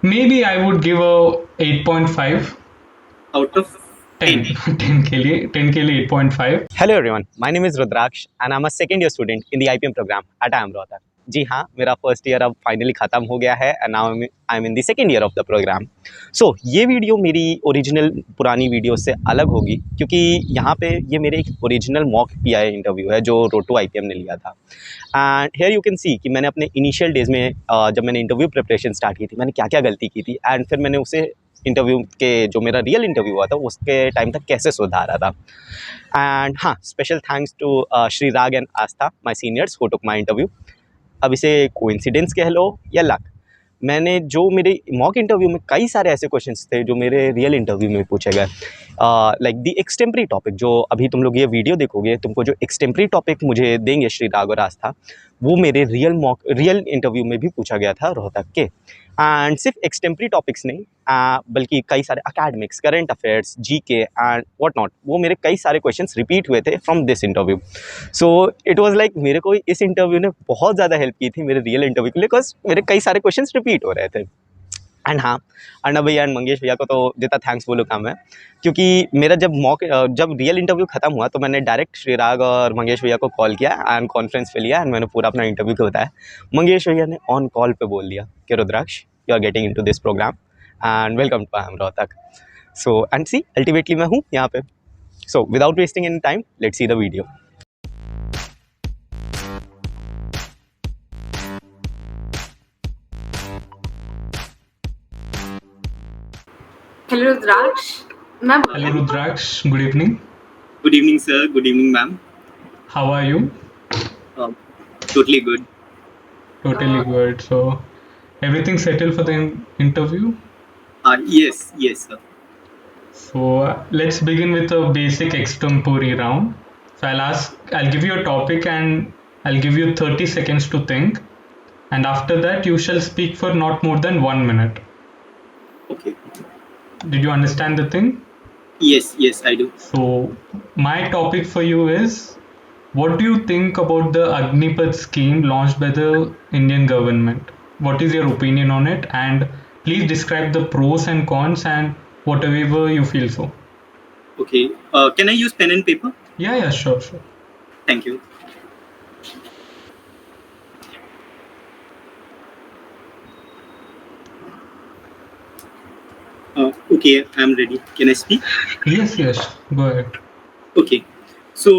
maybe I would give a 8.5. out of 10? 10 10 के लिए 8.5. Hello everyone, my name is Rudraksh and I'm a second year student in the IPM program at IPM ROHTAK. जी हाँ, मेरा first year अब finally ख़त्म हो गया है and now I am in the second year of the program. So ये video मेरी original पुरानी वीडियो से अलग होगी क्योंकि यहाँ पे ये मेरे एक ओरिजिनल मॉक पीआई इंटरव्यू है जो रोटो आईपीएम ने लिया था. And here you can see कि मैंने अपने इनिशियल डेज में जब मैंने इंटरव्यू प्रिपरेशन स्टार्ट की थी मैंने क्या क्या गलती की थी एंड फिर मैंने उसे इंटरव्यू के जो मेरा रियल इंटरव्यू हुआ था उसके टाइम तक कैसे सुधारा था. एंड हाँ, special thanks to Shreerag and Aastha my seniors who took my interview. अब इसे कोइंसिडेंस कह लो या लक, मैंने जो मेरे मॉक इंटरव्यू में कई सारे ऐसे क्वेश्चंस थे जो मेरे रियल इंटरव्यू में पूछे गए. लाइक दी एक्सटेम्परी टॉपिक, जो अभी तुम लोग ये वीडियो देखोगे तुमको जो एक्सटेम्परी टॉपिक मुझे देंगे श्री राग और आस्था, वो मेरे रियल इंटरव्यू में भी पूछा गया था रोहतक के. एंड सिर्फ एक्सटेम्परी टॉपिक्स नहीं बल्कि कई सारे academics, current affairs, GK and what not, वो मेरे कई सारे क्वेश्चंस रिपीट हुए थे from this interview. So it was like मेरे को इस इंटरव्यू ने बहुत ज़्यादा हेल्प की थी मेरे रियल इंटरव्यू के लिए, बिकॉज मेरे कई सारे क्वेश्चंस रिपीट हो रहे थे. एंड हाँ, अर्णव भैया एंड मंगेश भैया को तो जितना थैंक्स बोलो कम है, क्योंकि मेरा जब रियल इंटरव्यू खत्म हुआ तो मैंने डायरेक्ट श्रीराग और मंगेश भैया को कॉल किया एंड कॉन्फ्रेंस पे लिया एंड मैंने पूरा अपना इंटरव्यू को बताया. मंगेश भैया ने ऑन कॉल पे बोल दिया कि Rudraksh, you are getting into this program and welcome to IIM Rohtak. So and see, ultimately मैं हूँ यहाँ पे. So without wasting any time, let's see the video. Hello, Rudraksh. मैं Hello Rudraksh, good evening. Good evening, sir. Good evening, ma'am. How are you? Totally good. Totally good. So, everything settled for the interview? Yes, sir. So, let's begin with a basic extempore round. So, I'll give you a topic and I'll give you 30 seconds to think. And after that, you shall speak for not more than 1 minute. Okay. Did you understand the thing? Yes, I do. So, my topic for you is, what do you think about the Agnipath scheme launched by the Indian government? What is your opinion on it? And please describe the pros and cons and whatever you feel so. Okay. Can I use pen and paper? Yeah, sure. Thank you. Okay, I'm ready. Can I speak? Yes, go ahead. Okay. So,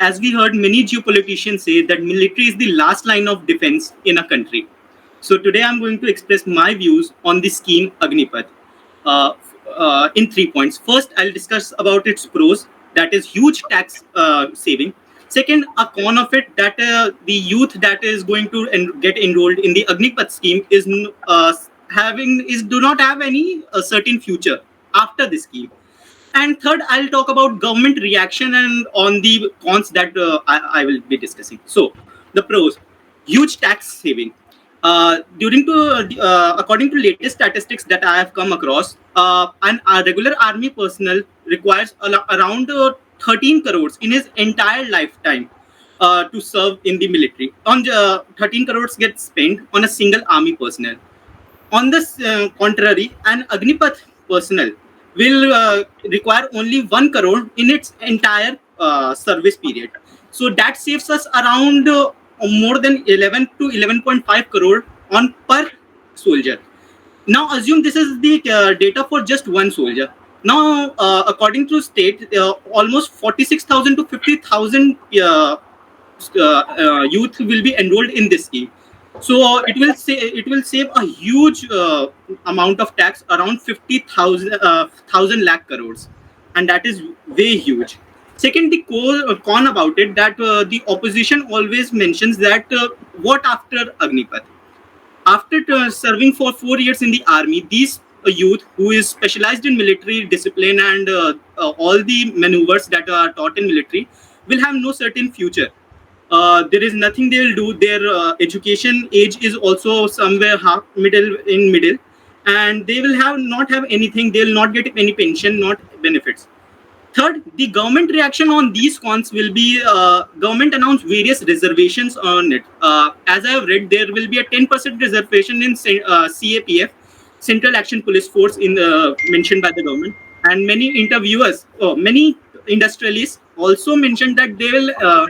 as we heard many geopoliticians say that military is the last line of defense in a country. So today I'm going to express my views on the scheme Agnipath in 3 points. First, I'll discuss about its pros, that is huge tax saving. Second, a con of it, that the youth that is going to get enrolled in the Agnipath scheme do not have any certain future after the scheme. And third, I'll talk about government reaction and on the cons that I will be discussing. So, the pros: huge tax saving. According to latest statistics that I have come across, a regular army personnel requires around 13 crores in his entire lifetime to serve in the military. 13 crores gets spent on a single army personnel. On the contrary, an Agnipath personnel will require only 1 crore in its entire service period. So that saves us around more than 11 to 11.5 crore on per soldier. Now assume this is the data for just one soldier. Now, according to state, almost 46,000 to 50,000 youth will be enrolled in this scheme. So it will save a huge amount of tax, around 50,000 lakh crores, and that is way huge. Second, the con about it, that the opposition always mentions that what after Agnipath? After serving for 4 years in the army, these youth who is specialized in military discipline and all the maneuvers that are taught in military will have no certain future. There is nothing they'll do. Their education age is also somewhere middle, and they will not have anything. They'll not get any pension, not benefits. Third, the government reaction on these cons will be government announced various reservations on it. As I have read, there will be a 10% reservation in CAPF Central Action Police Force in the mentioned by the government, and many interviewers, many industrialists also mentioned that they will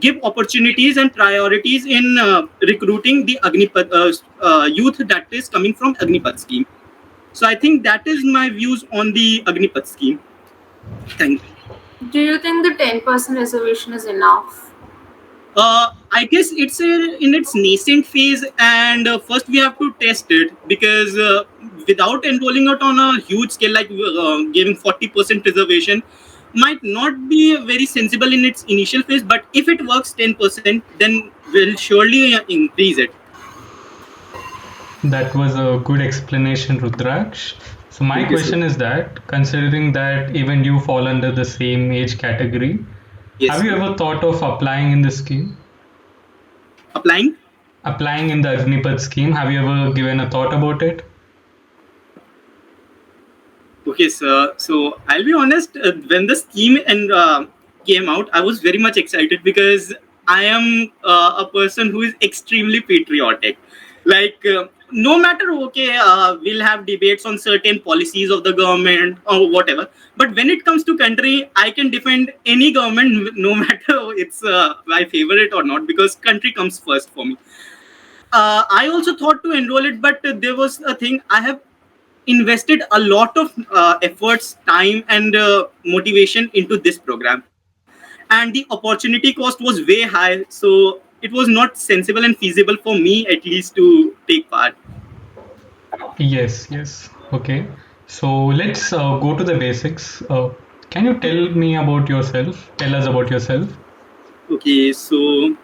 give opportunities and priorities in recruiting the Agnipat youth that is coming from Agnipat scheme. So I think that is my views on the Agnipat scheme. Thank you. Do you think the 10% reservation is enough? I guess it's in its nascent phase, and first we have to test it because without enrolling it on a huge scale, like giving 40% reservation, might not be very sensible in its initial phase. But if it works 10%, then we'll surely increase it. That was a good explanation, Rudraksh. So my Thank you, sir. question is that, considering that even you fall under the same age category, Yes, have you ever thought of applying in this scheme? applying. Applying in the Agnipath scheme, have you ever given a thought about it? Okay, sir. So I'll be honest. When the scheme and came out, I was very much excited because I am a person who is extremely patriotic. Like, no matter okay, we'll have debates on certain policies of the government or whatever. But when it comes to country, I can defend any government, no matter it's my favorite or not, because country comes first for me. I also thought to enroll it, but there was a thing. I have invested a lot of efforts, time, and motivation into this program, and the opportunity cost was way high, so it was not sensible and feasible for me at least to take part. Yes, yes. Okay. So let's go to the basics. Can you tell me about yourself? Tell us about yourself. Okay, so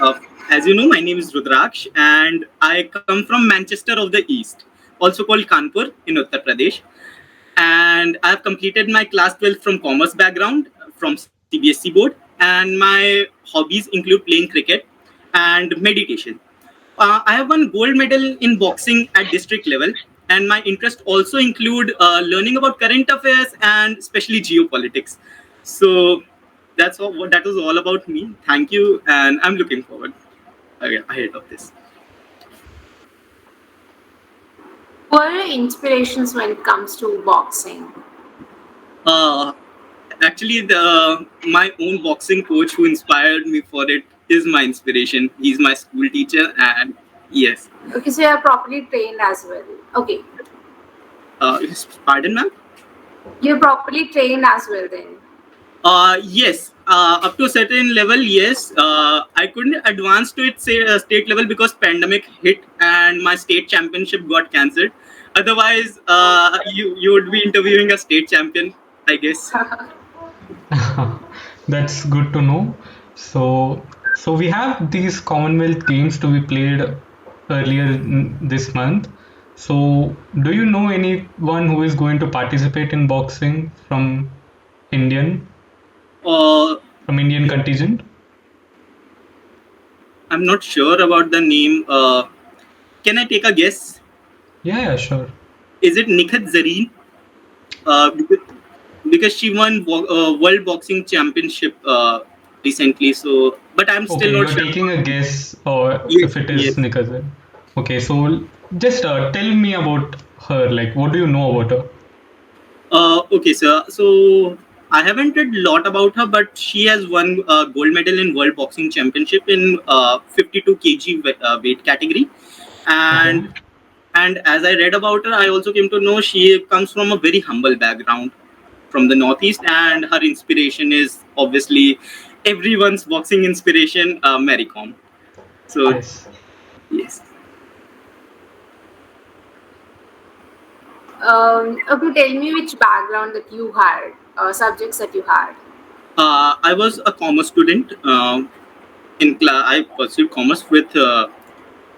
uh, as you know, my name is Rudraksh, and I come from Manchester of the East, also called Kanpur in Uttar Pradesh. And I have completed my class 12 from commerce background from CBSE board, and my hobbies include playing cricket and meditation. I have won gold medal in boxing at district level, and my interest also include learning about current affairs and especially geopolitics. So that's all. That was all about me. Thank you, and I'm looking forward ahead of this. What are your inspirations when it comes to boxing? Uh, Actually, my own boxing coach who inspired me for it is my inspiration. He's my school teacher, and yes. Okay, so you are properly trained as well. Okay, Pardon, ma'am. you're properly trained as well then. Yes. Up to a certain level, yes. I couldn't advance to its state level because pandemic hit and my state championship got cancelled. Otherwise, you would be interviewing a state champion, I guess. That's good to know. So we have these Commonwealth Games to be played earlier this month. So do you know anyone who is going to participate in boxing Indian Uh, from Indian contingent? I'm not sure about the name. Can I take a guess? Yeah, yeah, sure. Is it Nikhat Zareen? Because she won World Boxing Championship recently. So, but I'm still Okay, not you're sure. taking a guess, or Yes, if it is yes. Nikazan. Okay, so just tell me about her. Like, what do you know about her? Okay, sir. So I haven't read a lot about her, but she has won gold medal in World Boxing Championship in 52 kg weight category, Okay. and as I read about her, I also came to know she comes from a very humble background from the Northeast, and her inspiration is obviously everyone's boxing inspiration, Mary Kom. So Yes. yes. Okay, tell me which background that you had, subjects that you had. I was a commerce student. I pursued commerce with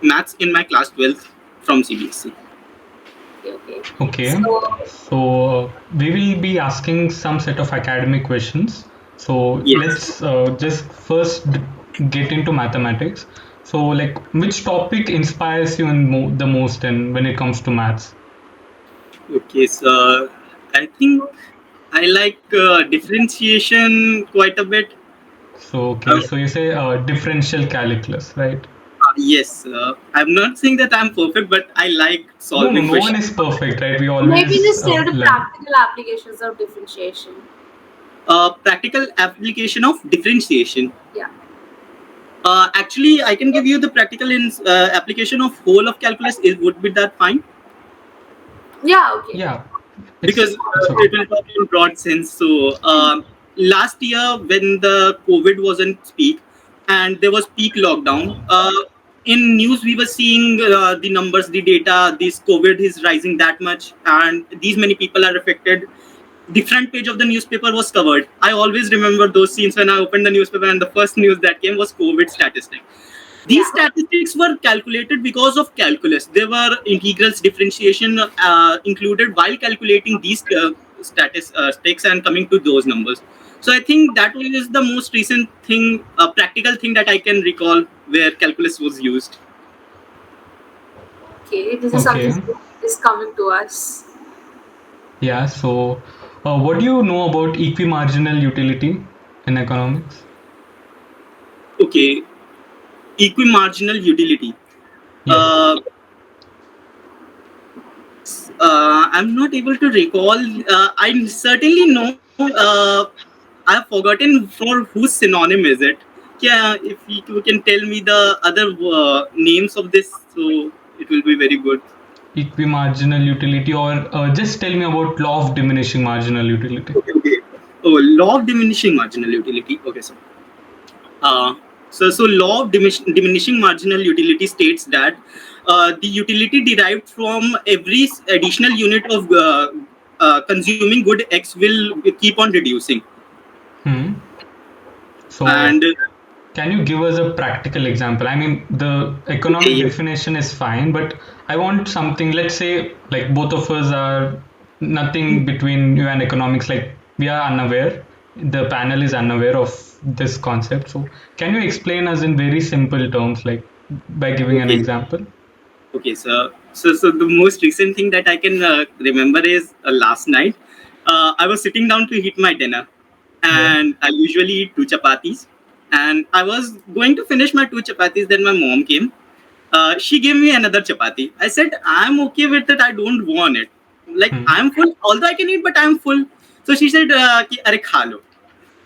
maths in my class 12th from CBSE. Okay, okay. Okay. So, So we will be asking some set of academic questions. So Yes. let's just first get into mathematics. So, like, which topic inspires you the most in when it comes to maths? Okay, so I think I like differentiation quite a bit. So, okay. Uh, So you say differential calculus, right? Yes, I'm not saying that I'm perfect, but I like No, no, solving no one questions. is perfect, right? We Maybe always just tell the learn. practical applications of differentiation. Practical application of differentiation. Yeah. Actually, I can give you the practical application of whole of calculus. Would be that fine? Yeah, okay. Yeah, Because it's it okay. will talk in broad sense. So last year when the COVID was in peak and there was peak lockdown, in news we were seeing the numbers, the data. This COVID is rising that much, and these many people are affected. The front page of the newspaper was covered. I always remember those scenes when I opened the newspaper and the first news that came was COVID statistic. These Yeah. statistics were calculated because of calculus. There were integrals differentiation included while calculating these statistics and coming to those numbers. So I think that is the most recent thing, practical thing that I can recall where calculus was used. Okay, this is something Okay. that is coming to us. Yeah, so what do you know about equimarginal utility in economics? Okay, equimarginal utility. Yes. Uh, I'm not able to recall. I certainly know. I've forgotten for whose synonym is it. Yeah, if you can tell me the other names of this, so it will be very good. Equimarginal utility, or just tell me about law of diminishing marginal utility. Okay. Oh, law of diminishing marginal utility. Okay, uh, so law of diminishing marginal utility states that the utility derived from every additional unit of consuming good X will keep on reducing. Hmm. So And can you give us a practical example? I mean, the okay, economic yes, definition is fine, but I want something, let's say, like both of us are nothing between you and economics, like we are unaware. The panel is unaware of this concept. So, can you explain us in very simple terms, like by giving an okay, example? okay. So the most recent thing that I can remember is last night. I was sitting down to eat my dinner, Yeah. and I usually eat two chapatis. And I was going to finish my two chapatis. Then my mom came. She gave me another chapati. I said, I'm okay with it. I don't want it. Like, Hmm. I'm full, although I can eat, but I'm full. So she said, Are kha lo.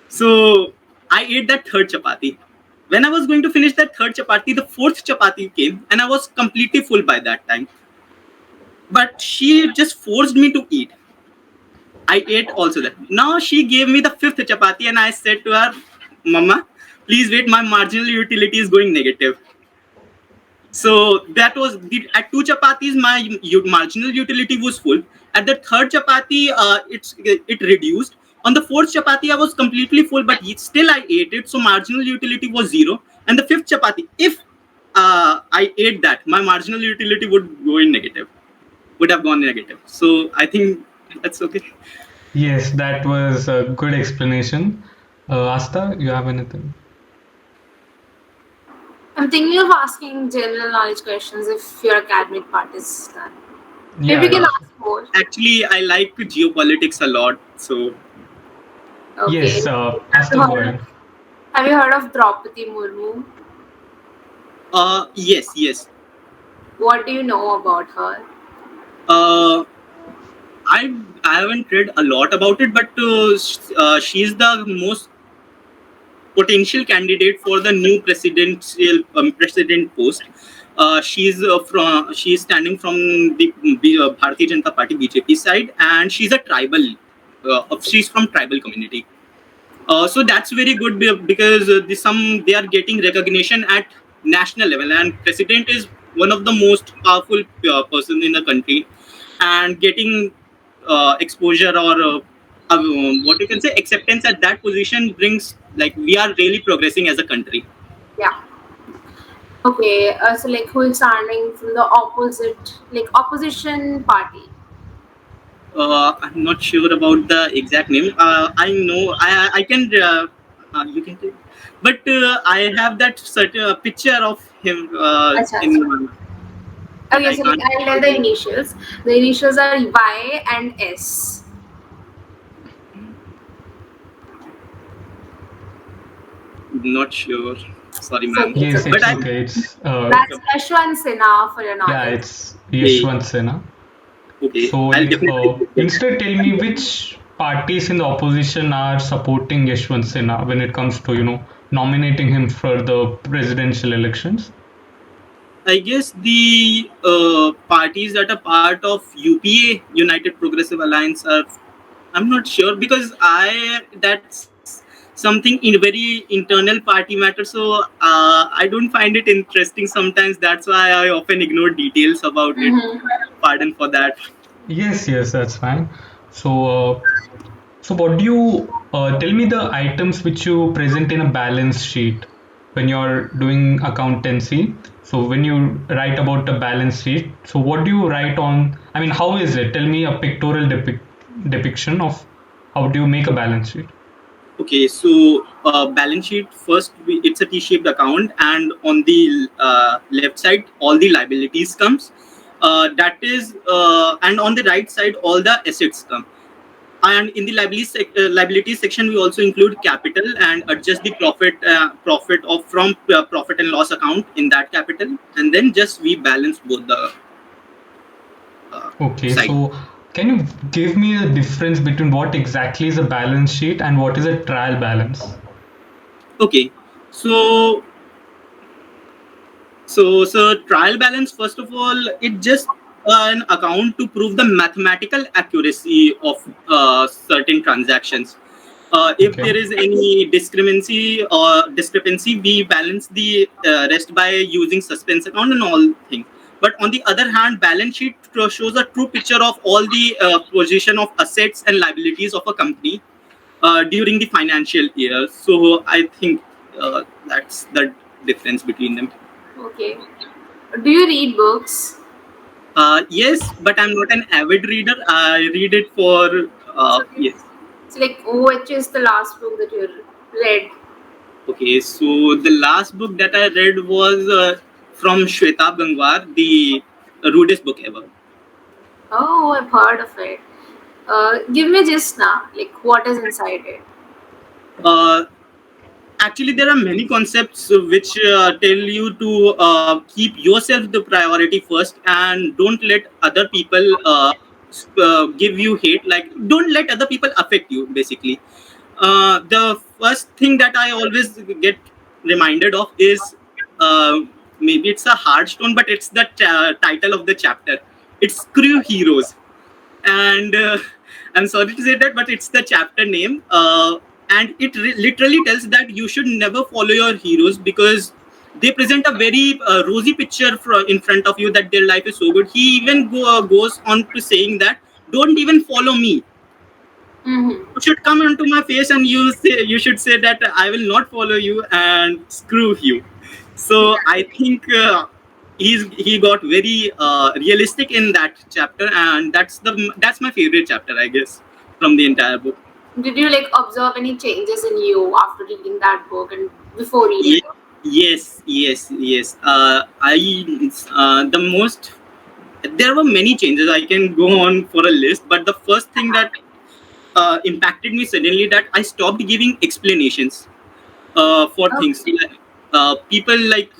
So I ate that third chapati. When I was going to finish that third chapati, the fourth chapati came, and I was completely full by that time. But she just forced me to eat. I ate also that. Now she gave me the fifth chapati, and I said to her, Mama, please wait, my marginal utility is going negative. So that was at two chapatis, my marginal utility was full. At the third chapati, it reduced. On the fourth chapati, I was completely full, but still I ate it. So marginal utility was zero. And the fifth chapati, if I ate that, my marginal utility would go in negative, would have gone negative. So I think that's okay. Yes, that was a good explanation. Asta, you have anything? I'm thinking of asking general knowledge questions if your academic part is done. Maybe we Yeah, can yeah. ask more. Actually, I like geopolitics a lot. So Okay. Yes, Asta, go ahead. Have you heard of Draupadi Murmu? yes, yes. What do you know about her? Uh, I haven't read a lot about it, but she's the most potential candidate for the new president post. She's standing from the Bharatiya Janata Party BJP side, and she's a tribal. She's from tribal community. So that's very good because they are getting recognition at national level, and president is one of the most powerful person in the country, and getting exposure or what you can say acceptance at that position brings like we are really progressing as a country. Yeah. Okay. So like who is standing from the opposite, like opposition party? I'm not sure about the exact name. I know I can you can take, but I have that certain picture of him Acha, acha. in but Okay, I so like can't. I'll tell the initials. The initials are Y and S. Not sure. Sorry, It's ma'am. okay, it's Yes, okay. But it's I okay. It's That's Yashwant Sinha for your yeah, knowledge. it's okay, Yashwant Sinha. okay. So I'll like, definitely Google that. instead tell me which parties in the opposition are supporting Yashwant Sinha when it comes to nominating him for the presidential elections. I guess the parties that are part of UPA, United Progressive Alliance, are. I'm not sure because that's something in very internal party matter. So I don't find it interesting sometimes. That's why I often ignore details about it. Mm-hmm. Pardon for that. Yes, yes, that's fine. So what do you tell me the items which you present in a balance sheet when you're doing accountancy? So when you write about a balance sheet, so what do you write on? I mean, how is it? Tell me a pictorial depiction of how do you make a balance sheet? Okay, so balance sheet first, it's a T-shaped account, and on the left side, all the liabilities comes. And on the right side, all the assets come. And in the liabilities section, we also include capital and adjust the profit of from profit and loss account in that capital, and then just we balance both the Okay, side. so can you give me a difference between what exactly is a balance sheet and what is a trial balance? Okay, so so trial balance, first of all, it just an account to prove the mathematical accuracy of certain transactions. If Okay. there is any discrepancy, we balance the rest by using suspense account and all things. But on the other hand, balance sheet shows a true picture of all the position of assets and liabilities of a company during the financial year. So I think that's the difference between them. Okay. Do you read books? Yes, but I'm not an avid reader. I read it for So, yes. so like, which is the last book that you read? Okay, so the last book that I read was from Shweta Gangwar, the rudest book ever. Oh, I've heard of it. Give me just now, like, what is inside it? Uh, Actually, there are many concepts which tell you to keep yourself the priority first, and don't let other people give you hate. Like, don't let other people affect you, basically. The first thing that I always get reminded of is maybe it's a hard stone, but it's the title of the chapter. It's Screw Heroes. And I'm sorry to say that, but it's the chapter name. And it literally tells that you should never follow your heroes because they present a very rosy picture in front of you that their life is so good. He even goes on to saying that don't even follow me. Mm-hmm. You should come onto my face and you should say that I will not follow you and screw you. So I think he got very realistic in that chapter, and that's my favorite chapter, I guess, from the entire book. Did you like observe any changes in you after reading that book and before reading Ye- it? yes, yes, yes. I the most There were many changes. I can go on for a list, but the first thing that impacted me suddenly that I stopped giving explanations for things. Okay. People like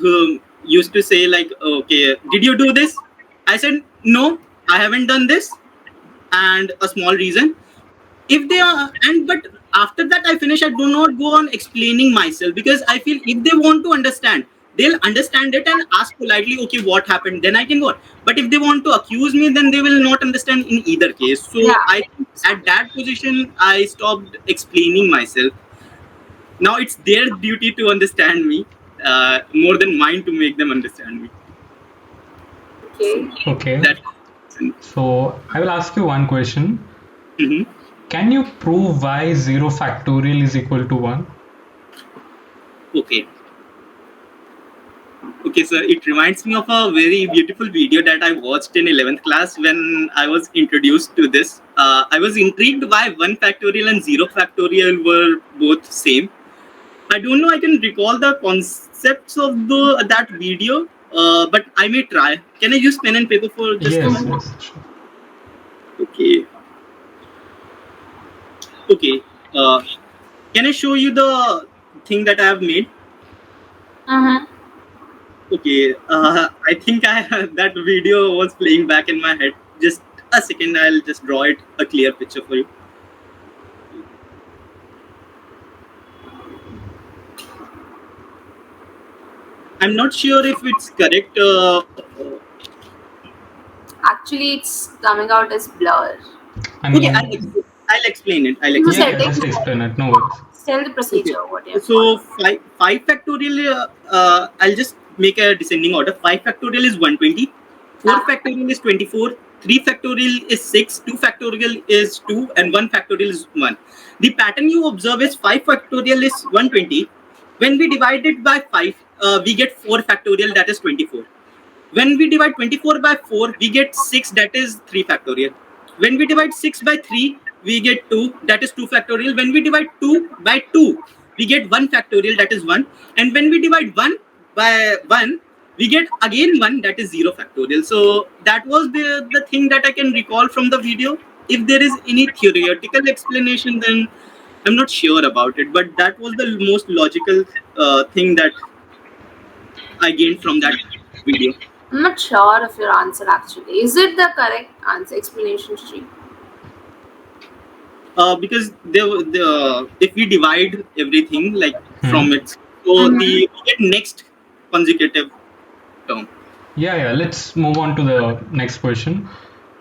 used to say like, "Okay, did you do this?" I said, "No, I haven't done this," and a small reason. If they are, and but after that I finish. I do not go on explaining myself because I feel if they want to understand, they'll understand it and ask politely, "Okay, what happened?" Then I can go on. But if they want to accuse me, then they will not understand in either case. Yeah. So I think at that position, I stopped explaining myself. Now it's their duty to understand me more than mine to make them understand me. So Okay. Okay. that. So I will ask you one question. Mhm. Can you prove why 0 factorial is equal to 1? Okay. Okay, so it reminds me of a very beautiful video that I watched in 11th class when I was introduced to this. I was intrigued why 1 factorial and 0 factorial were both same. I don't know, I can recall the concepts of that video, but I may try. Can I use pen and paper for just a Yes, moment? yes, sure. Okay, okay. Uh, can I show you the thing that I have made? Uh-huh. Okay, I think I that video was playing back in my head. Just a second, I'll just draw it a clear picture for you. I'm not sure if it's correct. Actually, it's coming out as blur. I Okay, mean, I'll explain it. I'll In the yeah, explain yeah, it. just settings, explain it. No worries. tell the Okay, procedure what you have so followed. five factorial. I'll just make a descending order. 5 factorial is 120. 4 Uh-huh. factorial is 24. 3 factorial is 6. 2 factorial is 2, and 1 factorial is 1. The pattern you observe is 5 factorial is 120. When we divide it by 5, we get 4 factorial, that is 24. When we divide 24 by 4, we get 6, that is 3 factorial. When we divide 6 by 3, we get 2, that is 2 factorial. When we divide 2 by 2, we get 1 factorial, that is 1. And when we divide 1 by 1, we get again 1, that is 0 factorial. So that was the thing that I can recall from the video. If there is any theoretical explanation, then I'm not sure about it. But that was the most logical thing that I gained from that video. I'm not sure of your answer actually. Is it the correct answer explanation sheet? Because if we divide everything like from Hmm. it, so we get next consecutive term. Yeah, let's move on to the next question.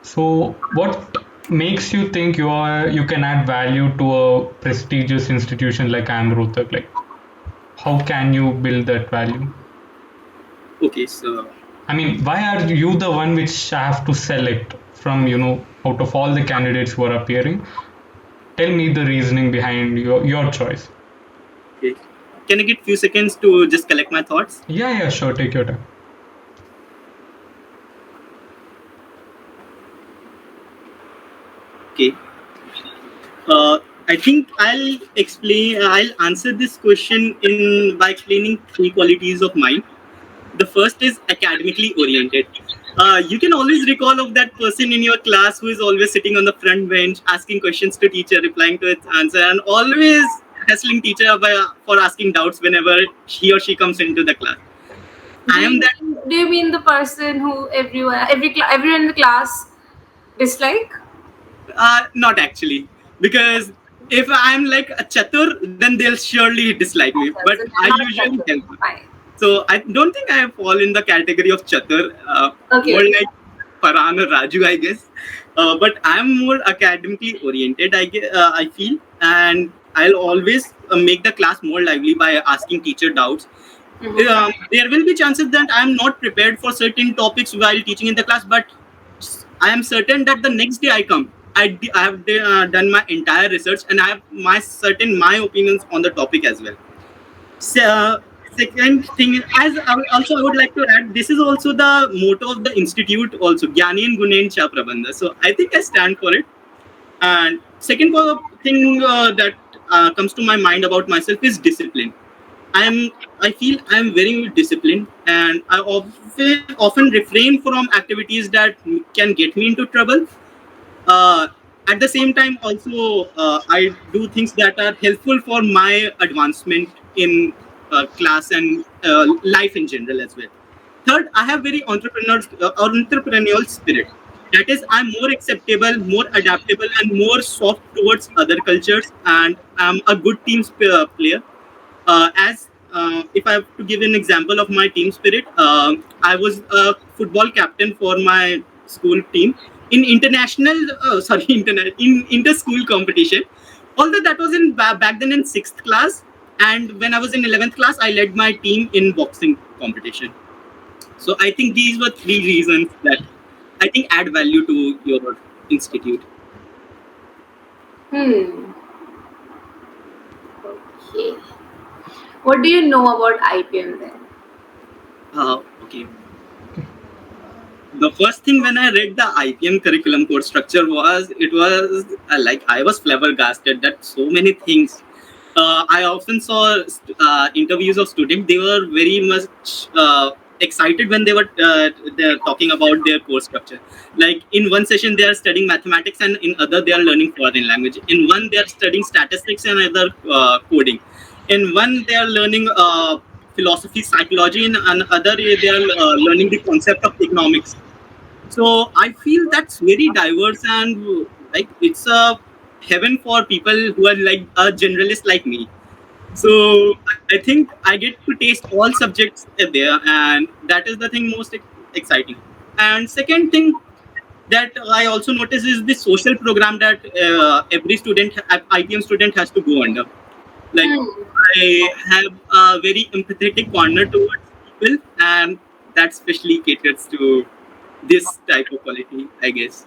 So, what makes you think you can add value to a prestigious institution like IIM Rohtak? Like, how can you build that value? Okay, so I mean, why are you the one which I have to select from, out of all the candidates who are appearing? Tell me the reasoning behind your choice. okay. Can I get few seconds to just collect my thoughts? Yeah, sure. Take your time. Okay. I think I'll answer this question in by explaining 3 qualities of mine. The first is academically oriented. You can always recall of that person in your class who is always sitting on the front bench, asking questions to teacher, replying to its answer, and always hassling teacher for asking doubts whenever he or she comes into the class. I am that. Do you mean the person who everyone in the class dislike? Not actually, because if I'm like a chatur, then they'll surely dislike me. Okay, But so I they're not usually accepted. help. Fine. So I don't think I fall in the category of chatur. More Okay. like Farhan or Raju, I guess. But I'm more academically oriented. I feel, and I'll always make the class more lively by asking teacher doubts. There will be chances that I'm not prepared for certain topics while teaching in the class, but I am certain that the next day I come, I have done my entire research and I have my opinions on the topic as well. So, second thing, I would like to add, this is also the motto of the institute, also Gyani and Gunen Cha Prabandha. So I think I stand for it. And second thing that comes to my mind about myself is discipline. I feel I'm very disciplined, and I often refrain from activities that can get me into trouble. Uh, at the same time, also I do things that are helpful for my advancement in class and life in general as well. Third, I have very entrepreneurial spirit. That is, I'm more acceptable, more adaptable, and more soft towards other cultures, and I'm a good player. As If I have to give an example of my team spirit, I was a football captain for my school team in in inter-school competition. Although that was in back then in 6th class, and when I was in 11th class, I led my team in boxing competition. So I think these were 3 reasons that I think add value to your institute. Hmm. Okay. What do you know about IPM then? Okay. The first thing when I read the IPM curriculum course structure it was like I was flabbergasted that so many things. I often saw interviews of students. They were very much excited when they're talking about their course structure. Like in one session they are studying mathematics, and in other they are learning foreign language. In one they are studying statistics and other coding. In one they are learning philosophy, psychology, and another they are learning the concept of economics. So I feel that's very diverse and like it's a heaven for people who are like a generalist like me. So I think I get to taste all subjects there, and that is the thing most exciting. And second thing that I also notice is the social program that every student, IPM student, has to go under. Like Hmm. I have a very empathetic corner towards people, and that specially caters to this type of quality, I guess.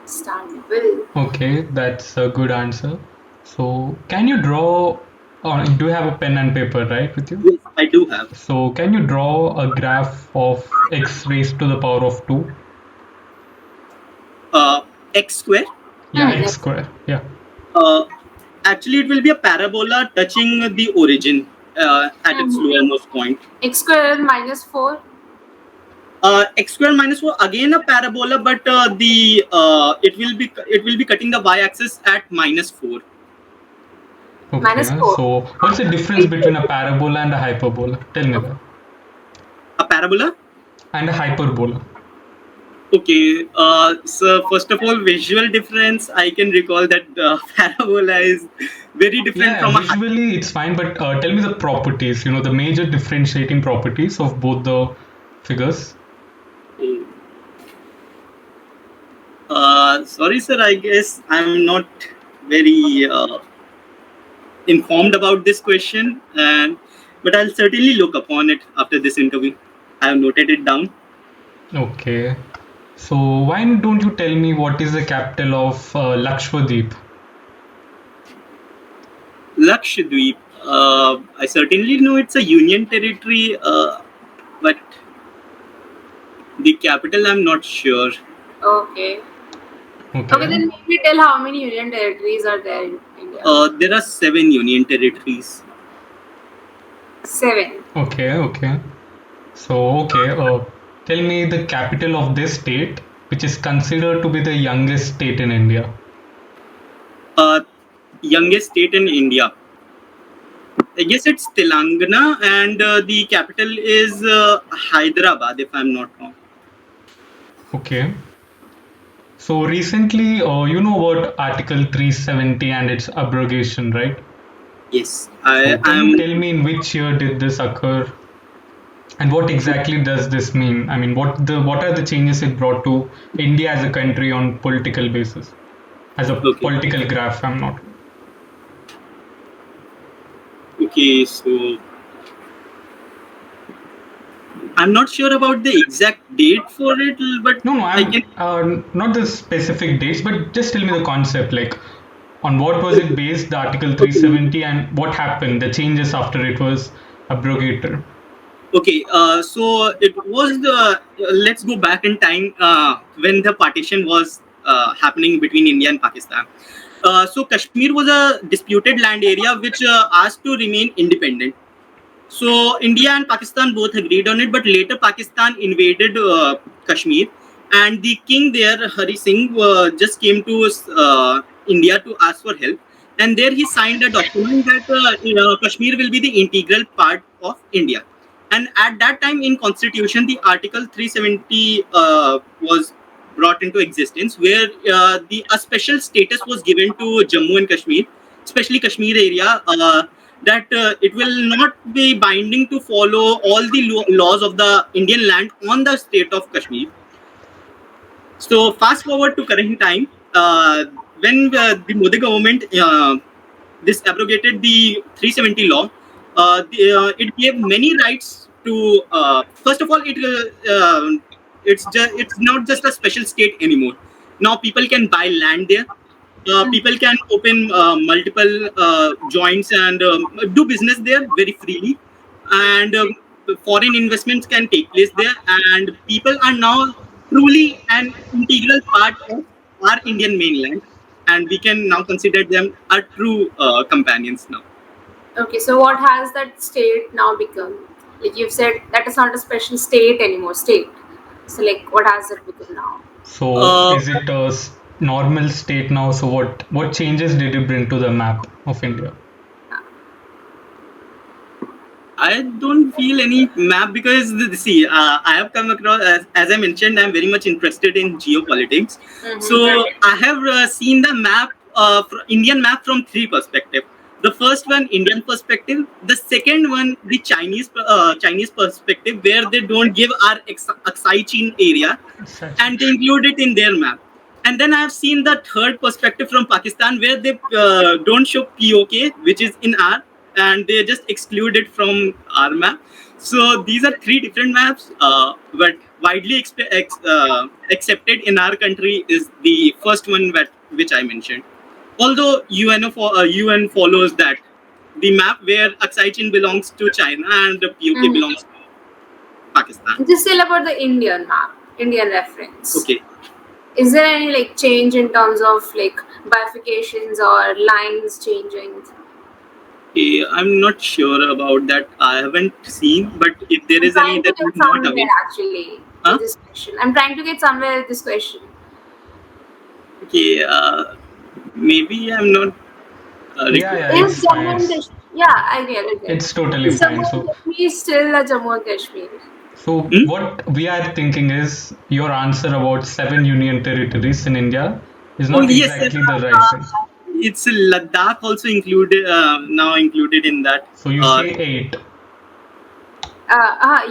Understandable. Okay, that's a good answer. So, can you draw, or do you have a pen and paper, right, with you? Yes, I do have. So, can you draw a graph of x raised to the power of 2? X square. Yeah, Hmm. x square. Yeah. Uh, Actually, it will be a parabola touching the origin at its Hmm. lowermost point. X square minus 4. X square minus 4 again a parabola, but the it will be cutting the y-axis at -4. Minus Okay, 4. so what's the difference between a parabola and a hyperbola? Tell me Okay. that. A parabola. And a hyperbola. Okay. So first of all, visual difference. I can recall that the parabola is very different Yeah, from a. visually it's fine, but tell me the properties, the major differentiating properties of both the figures. Sorry, sir. I guess I'm not very informed about this question, and but I'll certainly look upon it after this interview. I have noted it down. Okay. So why don't you tell me what is the capital of Lakshadweep? Lakshadweep. I certainly know it's a union territory, but the capital I'm not sure. Okay. Okay, Okay. then maybe tell how many union territories are there in India? There are 7 union territories. 7. Okay. So, okay, tell me the capital of this state, which is considered to be the youngest state in India. Uh, Youngest state in India. I guess it's Telangana, and the capital is Hyderabad, if I'm not wrong. Okay. So recently, you know about Article 370 and its abrogation, right? Yes, So I can am. you tell me in which year did this occur? And what exactly does this mean? I mean, what are the changes it brought to India as a country on political basis, as a Okay. political graph? I'm not. Okay, so I'm not sure about the exact date for it, but No, I can. I'm not the specific dates, but just tell me the concept. Like, on what was it based, the Article 370, and what happened, the changes after it was abrogated? Okay, so it was the. Let's go back in time when the partition was happening between India and Pakistan. So Kashmir was a disputed land area which asked to remain independent. So India and Pakistan both agreed on it, but later Pakistan invaded Kashmir, and the king there, Hari Singh, just came to India to ask for help, and there he signed a document that Kashmir will be the integral part of India. And at that time in Constitution, the Article 370 was brought into existence, where the a special status was given to Jammu and Kashmir, especially Kashmir area. That it will not be binding to follow all the laws of the Indian land on the state of Kashmir. So fast forward to current time, when the Modi government this abrogated the 370 law. It gave many rights to. First of all, it's not just a special state anymore. Now people can buy land there. People can open multiple joints and do business there very freely, and foreign investments can take place there. And people are now truly an integral part of our Indian mainland, and we can now consider them our true companions now. Okay, so what has that state now become? Like you've said, that is not a special state anymore. State. So like, what has it become now? So Uh, is it a normal state now? So what changes did it bring to the map of India? I don't feel any map because see, I have come across as I mentioned, I'm very much interested in geopolitics. So I have seen the map, Indian map from three perspectives. The first one, Indian perspective. The second one, the Chinese perspective, where they don't give our Aksai Chin area, and they include it in their map. And then I have seen the third perspective from Pakistan, where they don't show POK, which is in R, and they just exclude it from our map. So these are three different maps, but widely accepted in our country is the first one which I mentioned. Although UN follows that the map where Aksai Chin belongs to China and the POK belongs to Pakistan. Just still about the Indian map, Indian reference. Okay. Is there any like change in terms of like bifurcations or lines changing? I'm not sure about that. I haven't seen, but if there is any, that would not away. Actually, Huh? this question. I'm trying to get somewhere with this question. Okay, maybe I'm not. It's fine. I get it. It's totally fine. So, Kashmir is still a Jammu and Kashmir. so what we are thinking is your answer about 7 union territories in India is not exactly the right thing. It's Ladakh also included now included in that. So you say 8.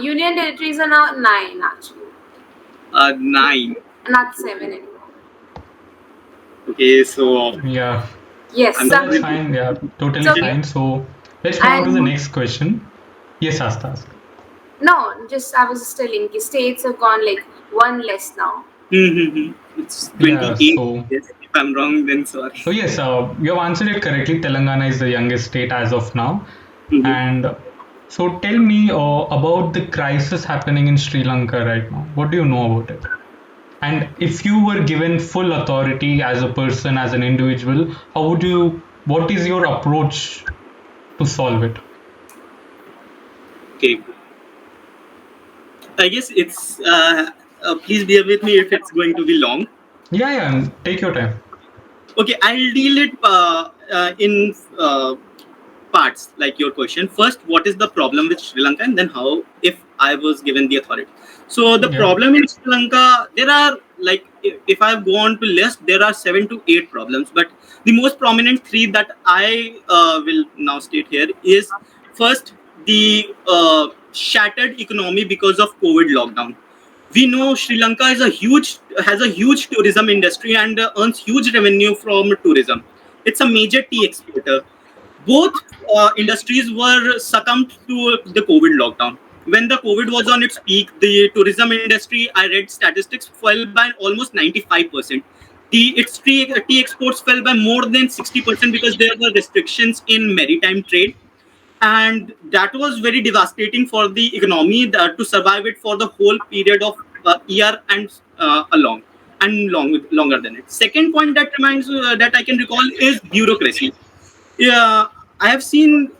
Union territories are now 9 actually. 9. Not 7 anymore. Okay, so Yeah. Yes, That's fine. Yeah, totally okay. fine. So let's move on to the next question. Yes, Asta, ask. No, I was just telling you, states have gone like one less now. It's 28. Yeah, so, Yes, if I'm wrong, then sorry. So yes, you have answered it correctly. Telangana is the youngest state as of now. And so tell me about the crisis happening in Sri Lanka right now. What do you know about it? And if you were given full authority as a person, as an individual, what is your approach to solve it? Okay. I guess it's, please bear with me if it's going to be long. Yeah, take your time. Okay, I'll deal it in parts, like your question. First, what is the problem with Sri Lanka, and then how, if I was given the authority. So the problem in Sri Lanka, there are, like, if I go on to list, there are 7 to 8 problems, but the most prominent 3 that I will now state here is, first, the shattered economy because of COVID lockdown. We know Sri Lanka has a huge tourism industry and earns huge revenue from tourism. It's a major tea exporter. Both industries were succumbed to the COVID lockdown. When the COVID was on its peak, the tourism industry, I read statistics, fell by almost 95%. Its tea exports fell by more than 60% because there were restrictions in maritime trade, and that was very devastating for the economy to survive it for the whole period of year and longer than it. Second point that reminds that I can recall is bureaucracy. Yeah, I have seen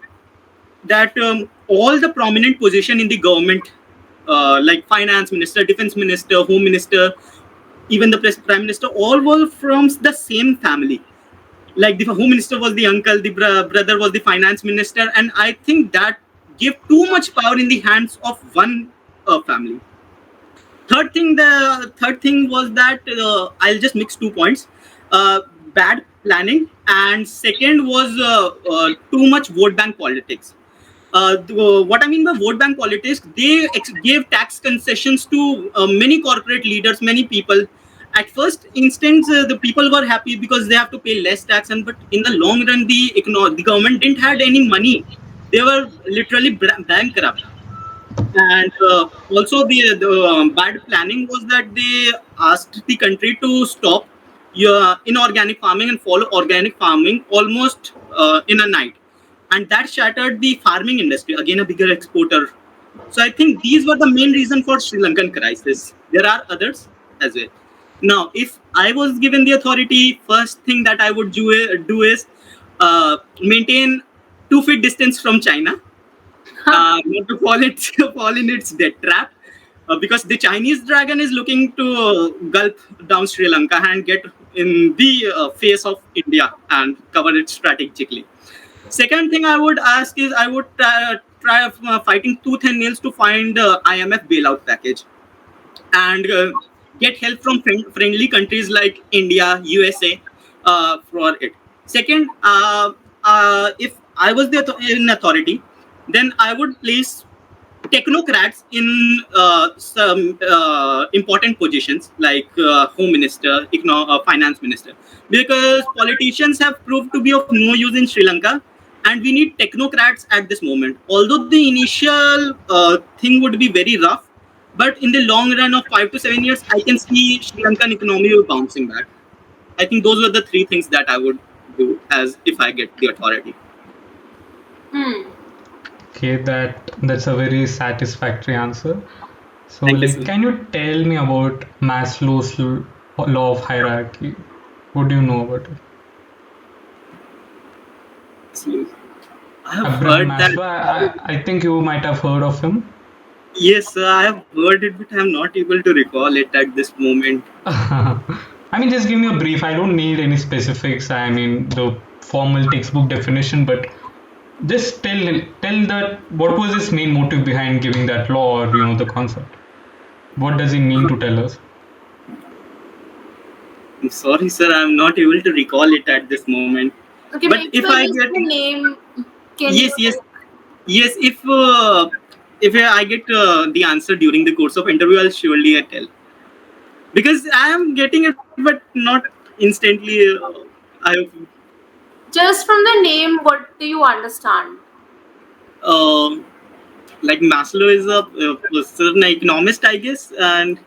that all the prominent position in the government, like finance minister, defense minister, home minister, even the prime minister, all were from the same family. Like the home minister was the uncle, the brother was the finance minister, and I think that gave too much power in the hands of one family. The third thing was that I'll just mix 2 points: bad planning, and second was too much vote bank politics. What I mean by vote bank politics, they gave tax concessions to many corporate leaders, many people. At first instance, the people were happy because they have to pay less tax, but in the long run, the government didn't had any money. They were literally bankrupt. And also the bad planning was that they asked the country to stop inorganic farming and follow organic farming almost in a night, and that shattered the farming industry, again a bigger exporter. So I think these were the main reason for Sri Lankan crisis. There are others as well. Now, if I was given the authority, first thing that I would do is maintain 2 feet distance from China, not to fall in its death trap, because the Chinese dragon is looking to gulp down Sri Lanka and get in the face of India and cover it strategically. Second thing I would ask is, I would fighting tooth and nails to find IMF bailout package and get help from friendly countries like India, USA for it. Second, if I was in authority, then I would place technocrats in some important positions like home minister, finance minister, because politicians have proved to be of no use in Sri Lanka, and we need technocrats at this moment. Although the initial thing would be very rough, but in the long run of 5 to 7 years, I can see Sri Lankan economy bouncing back. I think those were the three things that I would do as if I get the authority. Okay, that's a very satisfactory answer. So, Thank you, like, sir. can you tell me about Maslow's law of hierarchy? What do you know about it? I have Abraham heard that. Maslow. I think you might have heard of him. Yes, sir, I have heard it, but I am not able to recall it at this moment. I mean, just give me a brief. I don't need any specifics. I mean, the formal textbook definition, but just tell that what was his main motive behind giving that law, or the concept. What does he mean to tell us? I'm sorry, sir, I'm not able to recall it at this moment. Okay, But maybe if by I just get the name, can yes, you yes, if I get the answer during the course of interview, I'll surely tell, because I am getting it, but not instantly. I just from the name, what do you understand? uh, like Maslow is a certain economist, I guess, and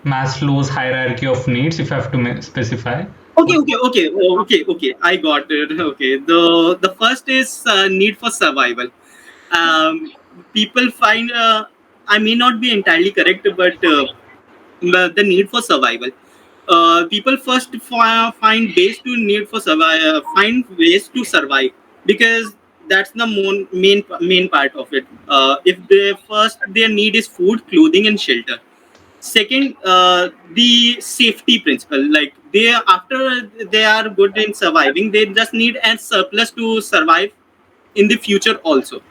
Maslow's hierarchy of needs, if I have to specify. okay. I got it. Okay, the first is need for survival. Um, People find I may not be entirely correct, but the need for survival. People first find ways to need for survive, find ways to survive, because that's the main part of it. If they first their need is food, clothing, and shelter. Second, the safety principle. Like they after they are good in surviving, they just need a surplus to survive in the future also.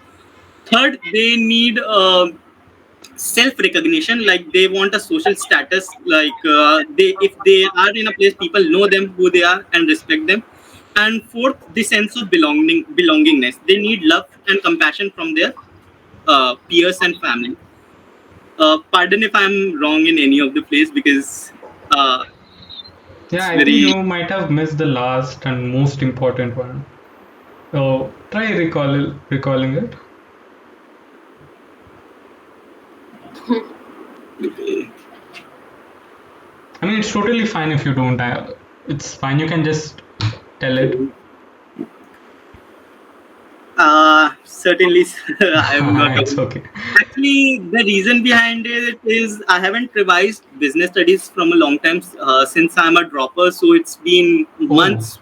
Third, they need self recognition, like they want a social status, like they if they are in a place, people know them, who they are, and respect them. And fourth, the sense of belongingness. They need love and compassion from their peers and family. Pardon if I'm wrong in any of the place, because uh, Yeah, it's I think very you might have missed the last and most important one. So try recalling it. I mean, it's totally fine if you don't. It's fine. You can just tell it. certainly. I'm not It's okay. actually, the reason behind it is I haven't revised business studies from a long time, since I'm a dropper. So it's been Oh, months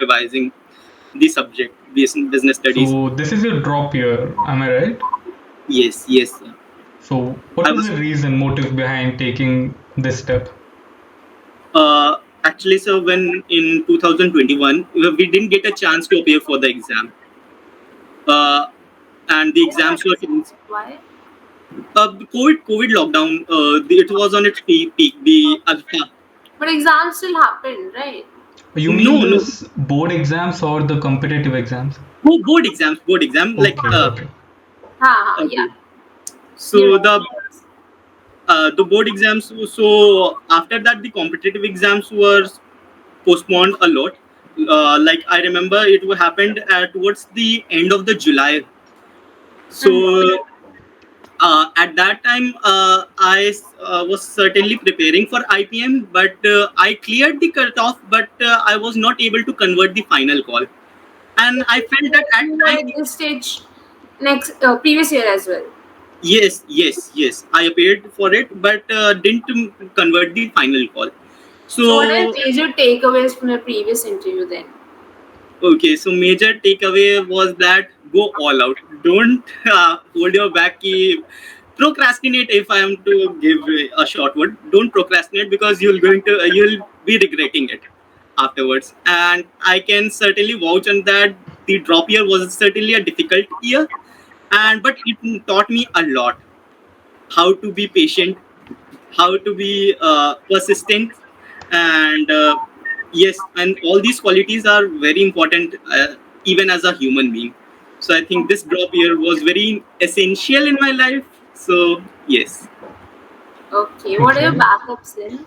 revising the subject, business studies. so this is your drop year. Am I right? Yes, sir. So what I was was the reason, motive behind taking this step? actually, so when in 2021 we didn't get a chance to appear for the exam, uh, and the Why? exams were Why? COVID lockdown. It was on its peak. The alpha. But exams still happen, right? You mean No, no. this board exams or the competitive exams? Oh, board exam. Like Okay, okay. Yeah. okay. You So know. the board exams. So after that, the competitive exams were postponed a lot. Like I remember, it happened towards the end of the July. So at that time, I was certainly preparing for IPM, but I cleared the cutoff, but I was not able to convert the final call. And I felt that at You were time, at this stage previous year as well. yes. I appeared for it, but didn't convert the final call. So what are So major takeaways from your previous interview then? okay, so major takeaway was that go all out. Don't hold your back. Procrastinate. If I am to give a short word, don't procrastinate, because you'll be regretting it afterwards. And I can certainly vouch on that. The drop year was certainly a difficult year, and but it taught me a lot, how to be patient, how to be persistent, and yes, and all these qualities are very important, even as a human being. So I think this drop year was very essential in my life. So yes. Okay, what are your Okay. backups then?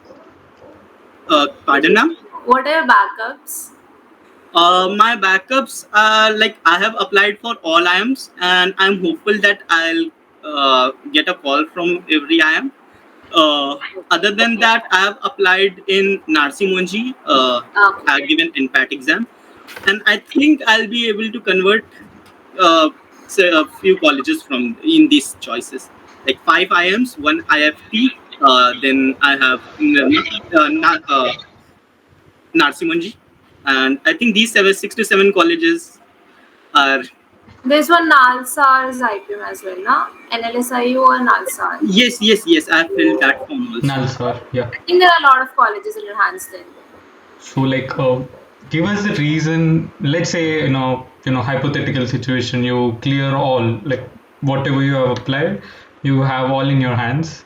Pardon, ma'am. What are your backups? My backups are like I have applied for all IIMs, and I'm hopeful that I'll get a call from every IIM. Other than that, I have applied in Narsi Monji. Okay. I've given NPAT exam, and I think I'll be able to convert say a few colleges from in these choices, like 5 IIMs, one IFT. Then I have Narsi Monji, and I think these 6 to 7 colleges are. There's one Nalsar's IPM as well, na? NLSIU or Nalsar. Yes, yes, yes. I filled that form also. Nalsar, yeah. I think there are a lot of colleges in your hands then. So like, give us the reason. Let's say hypothetical situation. You clear all, like whatever you have applied, you have all in your hands.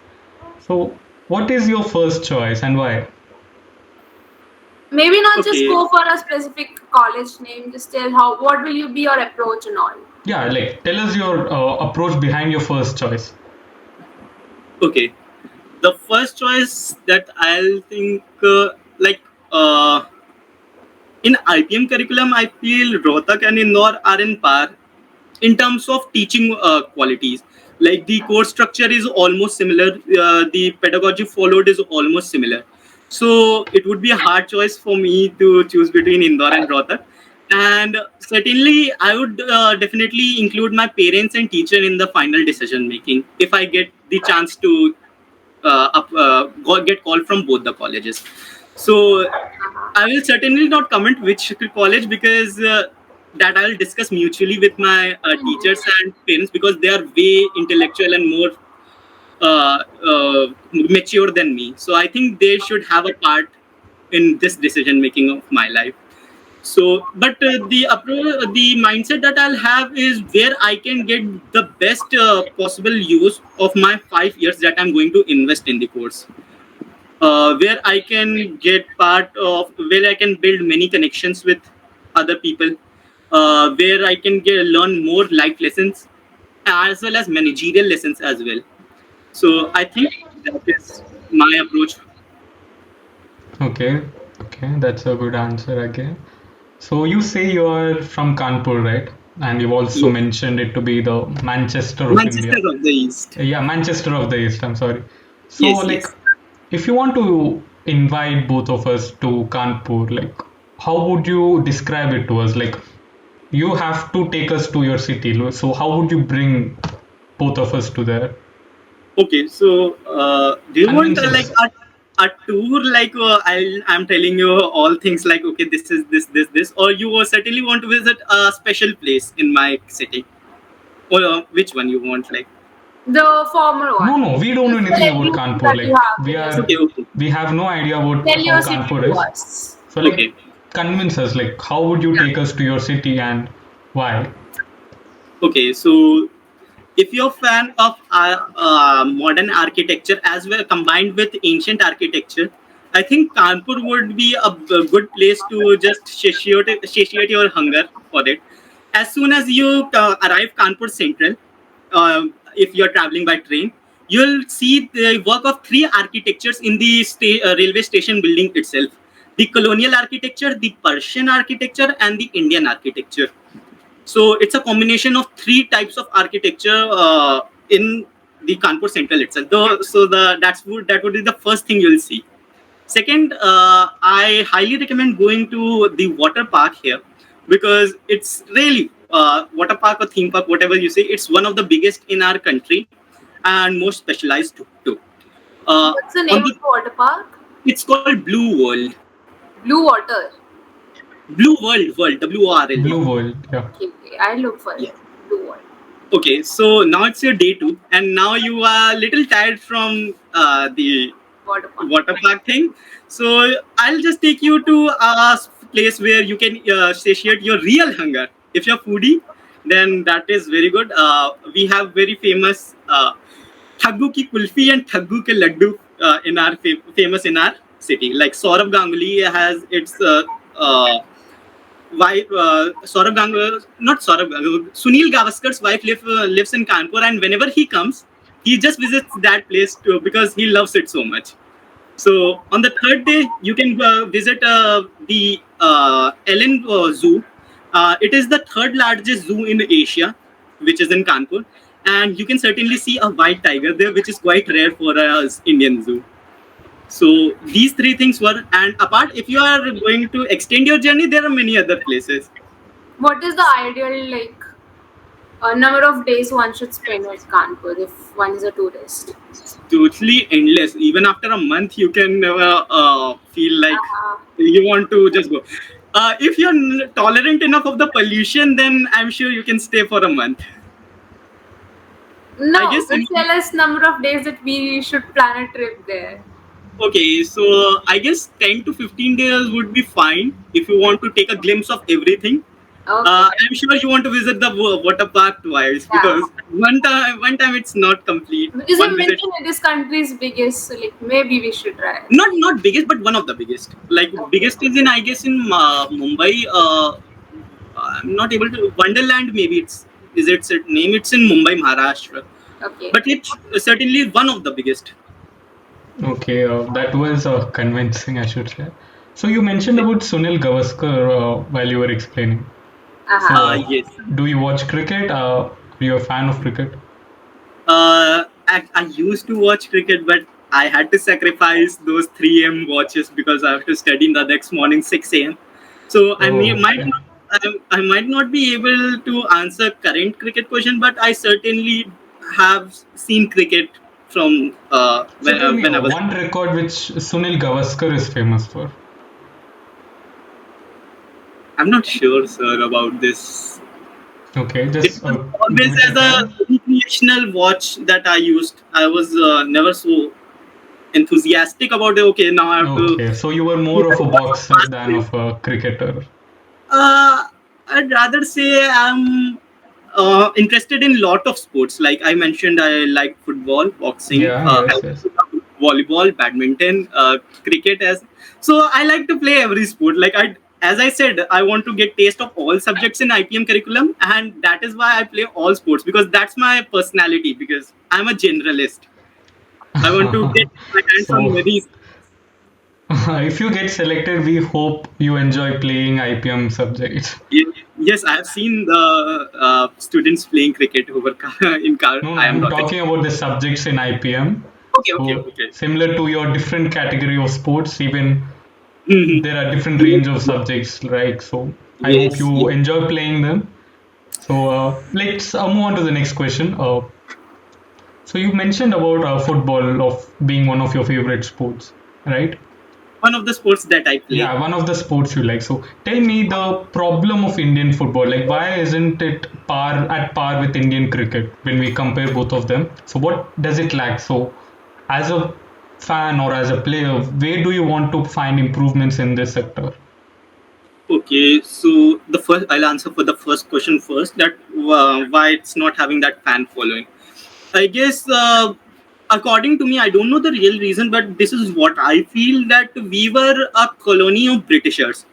So what is your first choice and why? Maybe not just Okay. go for a specific college name. Just tell what will you be your approach and all. Yeah, like tell us your approach behind your first choice. Okay. The first choice that I'll think like uh, in IPM curriculum, I feel Rohtak and Indore are in par in terms of teaching qualities. Like the course structure is almost similar, the pedagogy followed is almost similar. So it would be a hard choice for me to choose between Indore and Rohtak. And certainly, I would definitely include my parents and teacher in the final decision making if I get the chance to get called from both the colleges. So I will certainly not comment which college, because that I will discuss mutually with my teachers and parents, because they are way intellectual and more mature than me. So I think they should have a part in this decision making of my life. So, but the mindset that I'll have is where I can get the best possible use of my 5 years that I'm going to invest in the course, where I can get part of, where I can build many connections with other people, where I can learn more life lessons as well as managerial lessons as well. So I think that is my approach. Okay, okay, that's a good answer again. So you say you are from Kanpur, right? And you've also Yes. mentioned it to be the Manchester of Manchester India. of the East. Yeah, Manchester of the East, I'm sorry. So Yes, like, yes. if you want to invite both of us to Kanpur, like how would you describe it to us? Like you have to take us to your city. So how would you bring both of us to there? Okay, so do you want Convince like us. a tour, like I'm telling you all things like, okay, this is this, or you certainly want to visit a special place in my city, or which one you want, like? The former No, one. no, we don't know Just tell anything about everything Kanpur. that you Like have we in your are, Okay, city. okay, we have no idea about Tell how your city Kanpur to is. us. So like, okay, convince us. Like how would you take us to your city and why? okay. So if you're a fan of modern architecture as well combined with ancient architecture, I think Kanpur would be a good place to just satiate your hunger for it. As soon as you arrive Kanpur Central, if you're traveling by train, you'll see the work of three architectures in the railway station building itself: the colonial architecture, the Persian architecture, and the Indian architecture. So it's a combination of three types of architecture in the Kanpur Central itself. So that would be the first thing you'll see. Second, I highly recommend going to the water park here, because it's really water park or theme park, whatever you say. It's one of the biggest in our country and most specialized too. What's the On name of the the water park? It's called Blue World. Blue Water. Blue World, WRLD. Blue World. Yeah. Okay, okay. I'll look for it. Yeah. Blue Water. Okay, so now it's your day two, and now you are a little tired from the Water park. water park thing. So I'll just take you to a place where you can satiate your real hunger. If you're foodie, then that is very good. We have very famous Thaggu ki kulfi and Thaggu ke laddu in our famous in our city. Like Saurabh Ganguly has its wife, Saurabh Ganguly, not Saurabh Ganguly, Sunil Gavaskar's wife lives in Kanpur, and whenever he comes, he just visits that place too because he loves it so much. So on the third day, you can visit the Ellen Zoo. It is the third largest zoo in Asia, which is in Kanpur, and you can certainly see a white tiger there, which is quite rare for a Indian zoo. So these three things were, and apart, if you are going to extend your journey, there are many other places. What is the ideal number of days one should spend at Kanpur if one is a tourist? Totally endless. Even after a month, you can never feel like you want to just go. If you're tolerant enough of the pollution, then I'm sure you can stay for a month. No, I guess but tell us number of days that we should plan a trip there. Okay, so I guess 10 to 15 days would be fine if you want to take a glimpse of everything. Okay. I'm sure you want to visit the water park twice because one time it's not complete. Because One you visit, mentioned it is country's biggest, so like maybe we should try. not biggest, but one of the biggest. Like biggest is in I guess in Mumbai. I'm not able to Wonderland. Maybe it's its name. It's in Mumbai, Maharashtra. Okay. But it's certainly one of the biggest. Okay, that was convincing, I should say. So you mentioned about Sunil Gavaskar while you were explaining. Yes. Do you watch cricket? Are you a fan of cricket? I used to watch cricket, but I had to sacrifice those 3 a.m. watches because I have to study the next morning 6 a.m. So I might not be able to answer current cricket question, but I certainly have seen cricket from So tell me when I was. one record which Sunil Gavaskar is famous for. I'm not sure, sir, about this. Okay, It just was give always it a as a try. recreational watch that I used. I was never so enthusiastic about it. Okay, now I have to. Okay, so you were more of a boxer than of a cricketer. I'd rather say I'm interested in lot of sports. Like I mentioned, I like football, boxing, Yeah, yes, yes. volleyball, badminton, cricket. As so, I like to play every sport. As I said, I want to get taste of all subjects in IPM curriculum, and that is why I play all sports because that's my personality. Because I'm a generalist. I want to get my hands on So many. if you get selected, we hope you enjoy playing IPM subjects. Yes, I have seen the students playing cricket over in car. No, no, I am I'm not. talking about the subjects in IPM. So Okay. similar to your different category of sports, even Mhm. there are different range of subjects, right? So I hope Yes, you yes. enjoy playing them. So let's move on to the next question. So you mentioned about football of being one of your favorite sports, right? One of the sports that I play. Yeah, one of the sports you like. So tell me the problem of Indian football. Like, why isn't it at par with Indian cricket when we compare both of them? So what does it lack? So as a fan or as a player, where do you want to find improvements in this sector? Okay, so the first I'll answer for the first question first. That why it's not having that fan following. I guess according to me, I don't know the real reason, but this is what I feel that we were a colony of Britishers,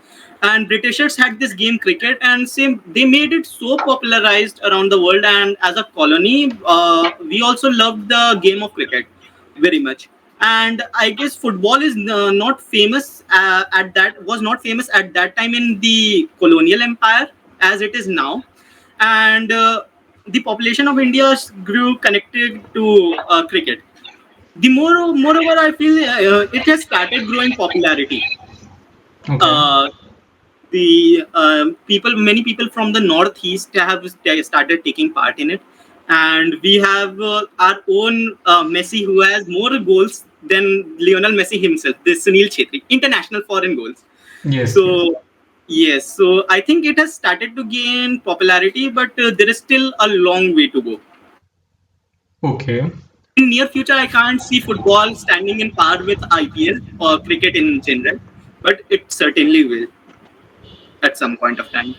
and Britishers had this game cricket, and same they made it so popularized around the world. And as a colony, we also loved the game of cricket very much. And I guess football is not famous was not famous at that time in the colonial empire as it is now, and the population of India grew connected to cricket. Moreover, I feel it has started growing popularity. Okay. Uh, many people from the northeast have started taking part in it, and we have our own Messi who has more goals than Lionel Messi himself. This Sunil Chhetri, international foreign goals. Yes, yes. So yes, so I think it has started to gain popularity, but there is still a long way to go. Okay. In near future, I can't see football standing in par with IPL or cricket in general, but it certainly will at some point of time.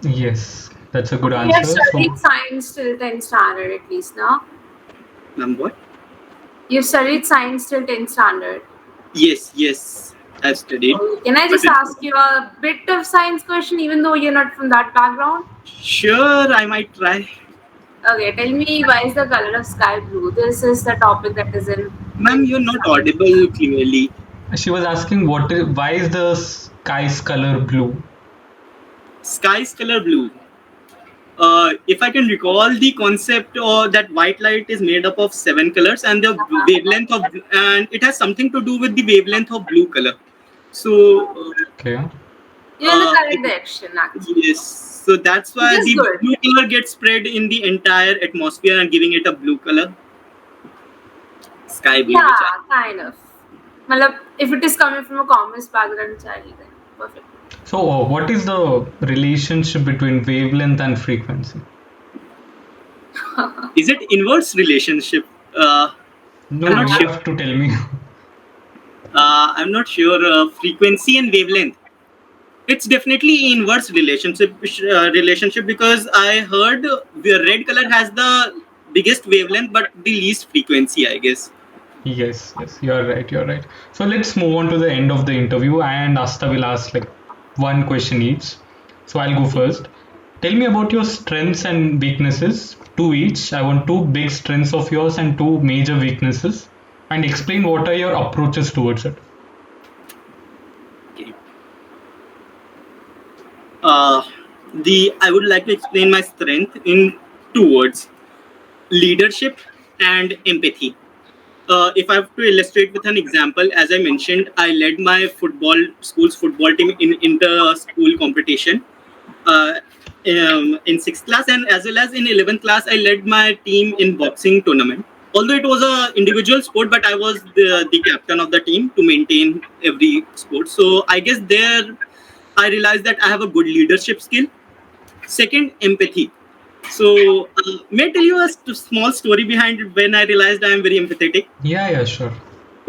Yes. That's a good You have answer. studied So science till 10th standard at least, now. What? You've studied science till 10th standard. Yes, I've studied. Can I But just ask you a bit of science question, even though you're not from that background? sure, I might try. Okay, tell me, why is the color of sky blue? This is the topic that is in Ma'am, you're not science. audible clearly. she was asking why is the sky's color blue? Sky's color blue. If I can recall the concept, or that white light is made up of 7 colors, and the wavelength of, and it has something to do with the wavelength of blue color. So, Okay. You're in the uh, correct direction, actually. yes. So that's Which why is the good. blue color gets spread in the entire atmosphere and giving it a blue color. Sky blue, which I. Yeah, kind of. Malab, if it is coming from a commerce background child, then perfect. So what is the relationship between wavelength and frequency? Is it inverse relationship? I'm No, not you sure. have to tell me. I'm not sure. Frequency and wavelength. It's definitely inverse relationship, because I heard the red color has the biggest wavelength but the least frequency, I guess. Yes, you're right, you're right. So let's move on to the end of the interview, and Asta will ask like one question each. So I'll go first. Tell me about your strengths and weaknesses, two each. I want two big strengths of yours and two major weaknesses, and explain what are your approaches towards it. Okay. Uh, the I would like to explain my strength in 2 words: leadership and empathy. If I have to illustrate with an example, as I mentioned, I led my school's football team in inter-school competition uh, in 6th class, and as well as in 11th class, I led my team in boxing tournament. Although it was a individual sport, but I was the captain of the team to maintain every sport. So I guess there I realized that I have a good leadership skill. Second, empathy. So may I tell you a small story behind it when I realized I am very empathetic? Yeah, sure.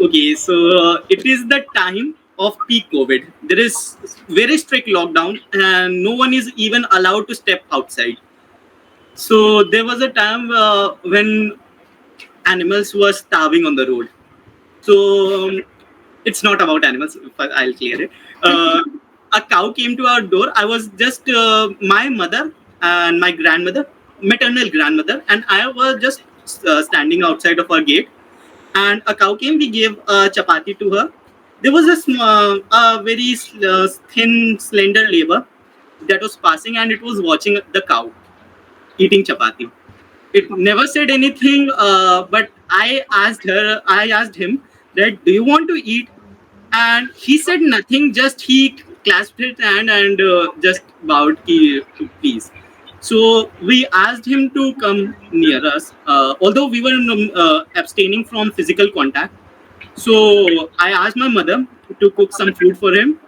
Okay, so it is the time of peak COVID. There is very strict lockdown, and no one is even allowed to step outside. So there was a time when animals were starving on the road. So it's not about animals. I'll clear it. Uh, a cow came to our door. I was just my mother and my grandmother, maternal grandmother, and I was just standing outside of our gate. And a cow came. We gave a chapati to her. There was a very thin, slender labor that was passing, and it was watching the cow eating chapati. It never said anything, but I asked him that, do you want to eat? And he said nothing, just he clasped his hand and just bowed to please. So we asked him to come near us, although we were abstaining from physical contact. So I asked my mother to cook some food for him.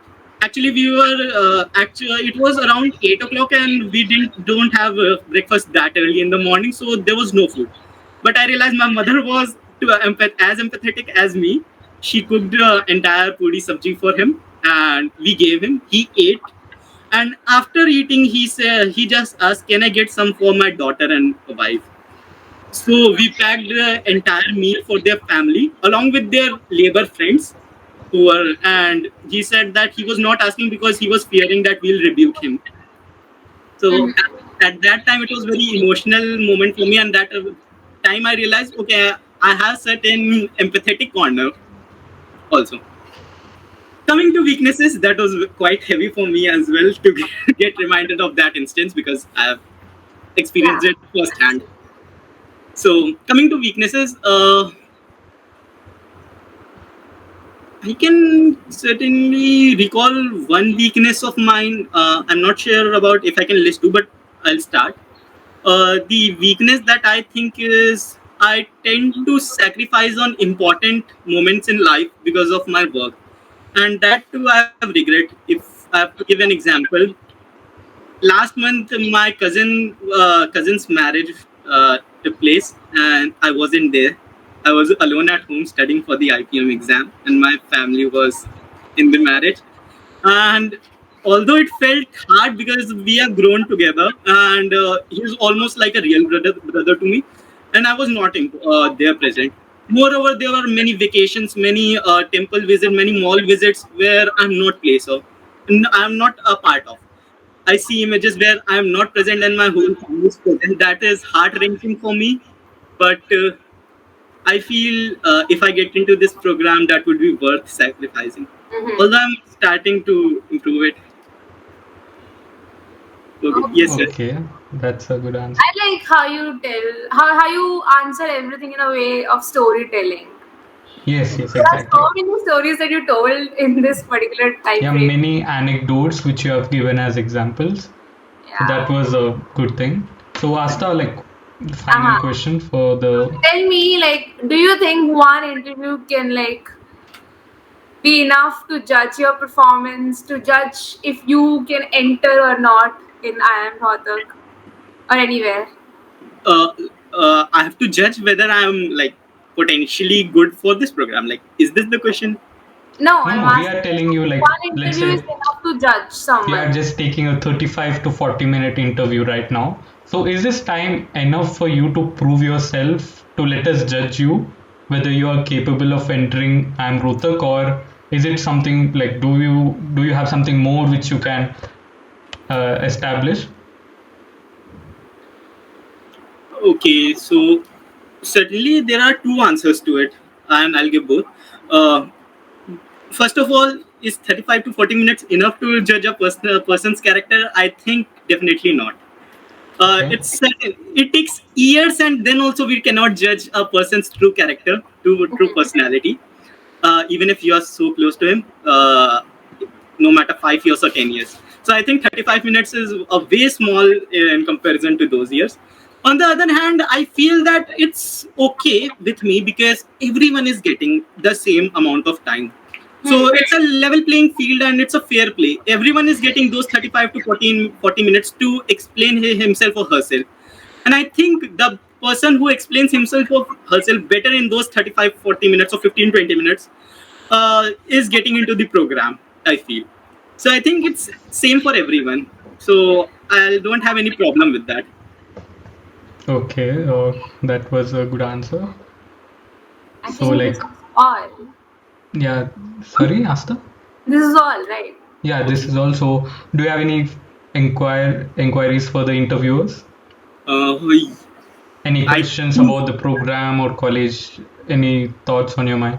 Actually, we were actually it was around 8 o'clock, and we don't have breakfast that early in the morning, so there was no food. But I realized my mother was as empathetic as me. She cooked entire puri sabji for him, and we gave him. He ate, and after eating, he just asked, "Can I get some for my daughter and wife?" So we packed the entire meal for their family along with their labor friends who were, and he said that he was not asking because he was fearing that we'll rebuke him. So at that time, it was very emotional moment for me, and that time I realized, okay, I have certain empathetic corner also. Coming to weaknesses, that was quite heavy for me as well to get reminded of that instance because I have Yeah. experienced it firsthand. So coming to weaknesses, I can certainly recall one weakness of mine. I'm not sure about if I can list two, but I'll start. The weakness that I think is I tend to sacrifice on important moments in life because of my work, and that too I have regret. If I have to give an example, last month my cousin's marriage took place, and I wasn't there. I was alone at home studying for the IPM exam, and my family was in the marriage. And although it felt hard because we have grown together, and he's almost like a real brother to me, and I was not there present. Moreover, there were many vacations, many temple visits, many mall visits where I'm not place of, I'm not a part of. I see images where I'm not present and my whole family is present. That is heart wrenching for me, but I feel if I get into this program, that would be worth sacrificing. Although I'm starting to improve it. Okay. Yes, sir. Okay, that's a good answer. I like how you tell how you answer everything in a way of storytelling. Yes, yes, There are exactly. so many stories that you told in this particular time Yeah, frame. many anecdotes which you have given as examples. So that Yeah. was a good thing. So Asta, like final Uh-huh. question for the Tell me, like, do you think one interview can like be enough to judge your performance, to judge if you can enter or not in IIM Rohtak or anywhere? Uh, I have to judge whether I'm like potentially good for this program. Like, is this the question? No, no, I'm no, we asking are telling you, you like one let's interview is say enough to judge we are someone. just taking a 35 to 40-minute interview right now. So is this time enough for you to prove yourself to let us judge you whether you are capable of entering I'm Rohtak, or is it something like do you have something more which you can establish? Okay, so certainly there are two answers to it, and I'll give both. Uh, First of all, is 35 to 40 minutes enough to judge a person's character? I think definitely not. Okay. It takes years, and then also we cannot judge a person's true character, true personality, even if you are so close to him, no matter 5 years or 10 years. So I think 35 minutes is a way small in comparison to those years. On the other hand, I feel that it's okay with me because everyone is getting the same amount of time. So it's a level playing field and it's a fair play. Everyone is getting those 35 to 40 minutes to explain himself or herself. And I think the person who explains himself or herself better in those 35, 40 minutes or 15, 20 minutes is getting into the program, I feel. So I think it's same for everyone. So I don't have any problem with that. Okay, that was a good answer. I So think this like is all. yeah, sorry, Asta. This is all, right? Yeah, this Okay. is also. Do you have any inquiries for the interviewers? Uh, Any I questions think about the program or college? Any thoughts on your mind?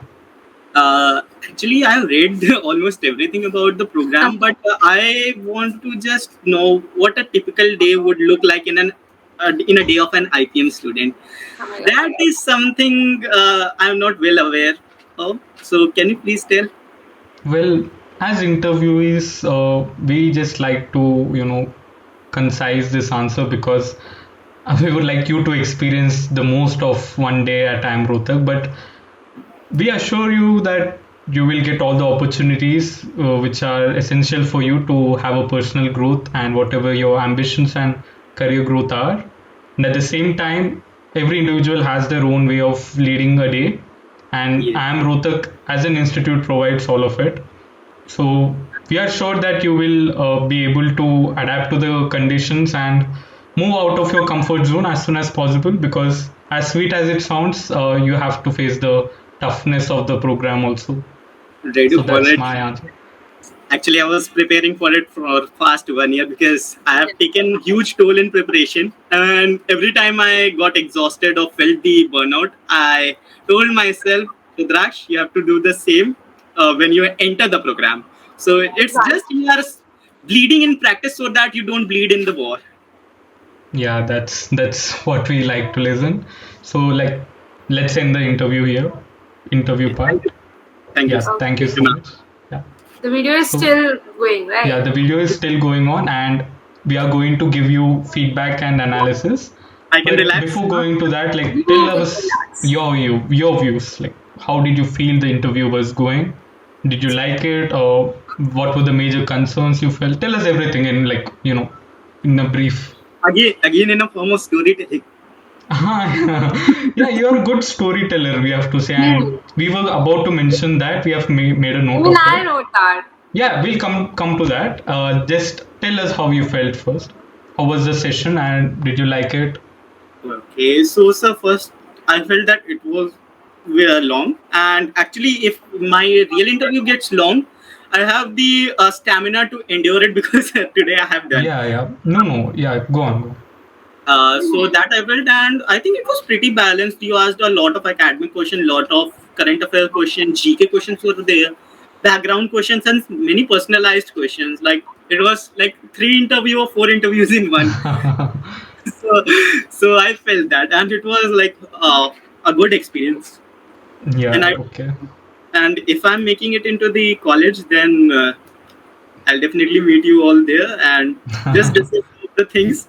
actually I have read almost everything about the program, but I want to just know what a typical day would look like in a day of an IPM student. Oh my god. That is something I'm not well aware of. So can you please tell? Well, as interviewees, we just like to, concise this answer because we would like you to experience the most of one day at IIM Rohtak. But we assure you that you will get all the opportunities which are essential for you to have a personal growth and whatever your ambitions and career growth are. And at the same time, every individual has their own way of leading a day, and Yes. IIM Rohtak as an institute provides all of it. So we are sure that you will be able to adapt to the conditions and move out of your comfort zone as soon as possible, because as sweet as it sounds, you have to face the toughness of the program also. Ready So for that's it. my answer. Actually, I was preparing for it for past 1 year because I have taken huge toll in preparation. And every time I got exhausted or felt the burnout, I told myself, Rudraksh, you have to do the same when you enter the program. So it's just you are bleeding in practice so that you don't bleed in the war. Yeah, that's what we like to listen. So like, let's end the interview here, interview Thank part. you. Thank you. Yeah, thank you Okay. so much. Yeah. The video is So still going, yeah, right? the video is still going on and we are going to give you feedback and analysis. I can But relax before now. going to that, like You tell can us relax. your views. Like how did you feel the interview was going? Did you like it, or what were the major concerns you felt? Tell us everything in like, in a brief. Again in a form of storytelling. Yeah, you're a good storyteller, we have to say, Hmm. and we were about to mention that we have made a note Even of I it. wrote that. Yeah, we'll come to that. Just tell us how you felt first. How was the session and did you like it? Okay, so sir, first I felt that it was very long, and actually, if my real interview gets long, I have the stamina to endure it because today I have done. Yeah, yeah. No, no. Yeah, go on, go. So that I felt, and I think it was pretty balanced. You asked a lot of academic questions, lot of current affair questions, GK questions were there, background questions, and many personalized questions. Like it was like 3 interview or 4 interviews in one. So, so I felt that, and it was like a good experience. And Yeah, I, okay. and if I'm making it into the college, then I'll definitely meet you all there and just discuss the things.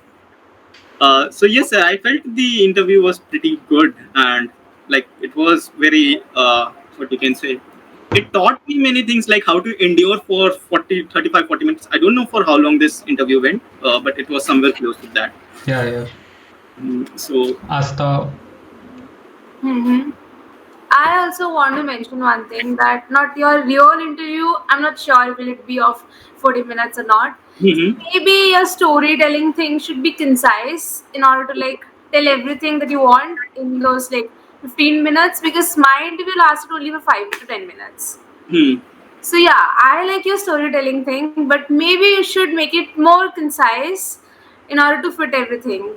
So yes, sir, I felt the interview was pretty good, and like it was very what you can say. It taught me many things like how to endure for 40, 35, 40 minutes. I don't know for how long this interview went, but it was somewhere close to that. Yeah, yeah. So Asta, Mm-hmm. I also want to mention one thing that not your real interview. I'm not sure will it be of 40 minutes or not. mhm. Maybe your storytelling thing should be concise in order to like tell everything that you want in those like 15 minutes because my interview lasted only for 5 to 10 minutes. Hmm. So yeah, I like your storytelling thing, but maybe you should make it more concise in order to fit everything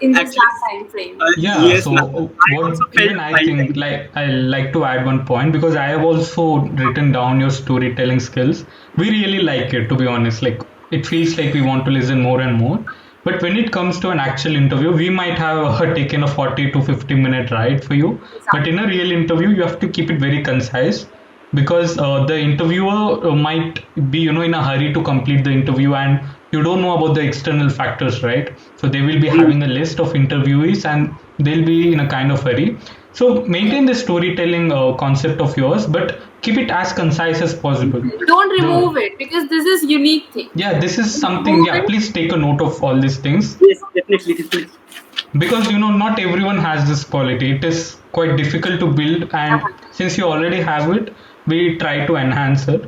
in this Actually, last time frame. yeah, yes, so ma'am. I what also felt even I like think, like I like to add one point because I have also written down your storytelling skills. We really like it, to be honest. Like it feels like we want to listen more and more. But when it comes to an actual interview, we might have taken a 40 to 50-minute ride for you. But in Exactly. a real interview, you have to keep it very concise because the interviewer might be, in a hurry to complete the interview, and you don't know about the external factors, right? So they will be mm, having a list of interviewees and they'll be in a kind of hurry. So maintain the storytelling concept of yours, but keep it as concise as possible. Don't The remove it because this is unique thing. Yeah, this is something. Remove Yeah, it. please take a note of all these things yes, definitely, definitely. because not everyone has this quality. It is quite difficult to build, and since you already have it, we try to enhance it.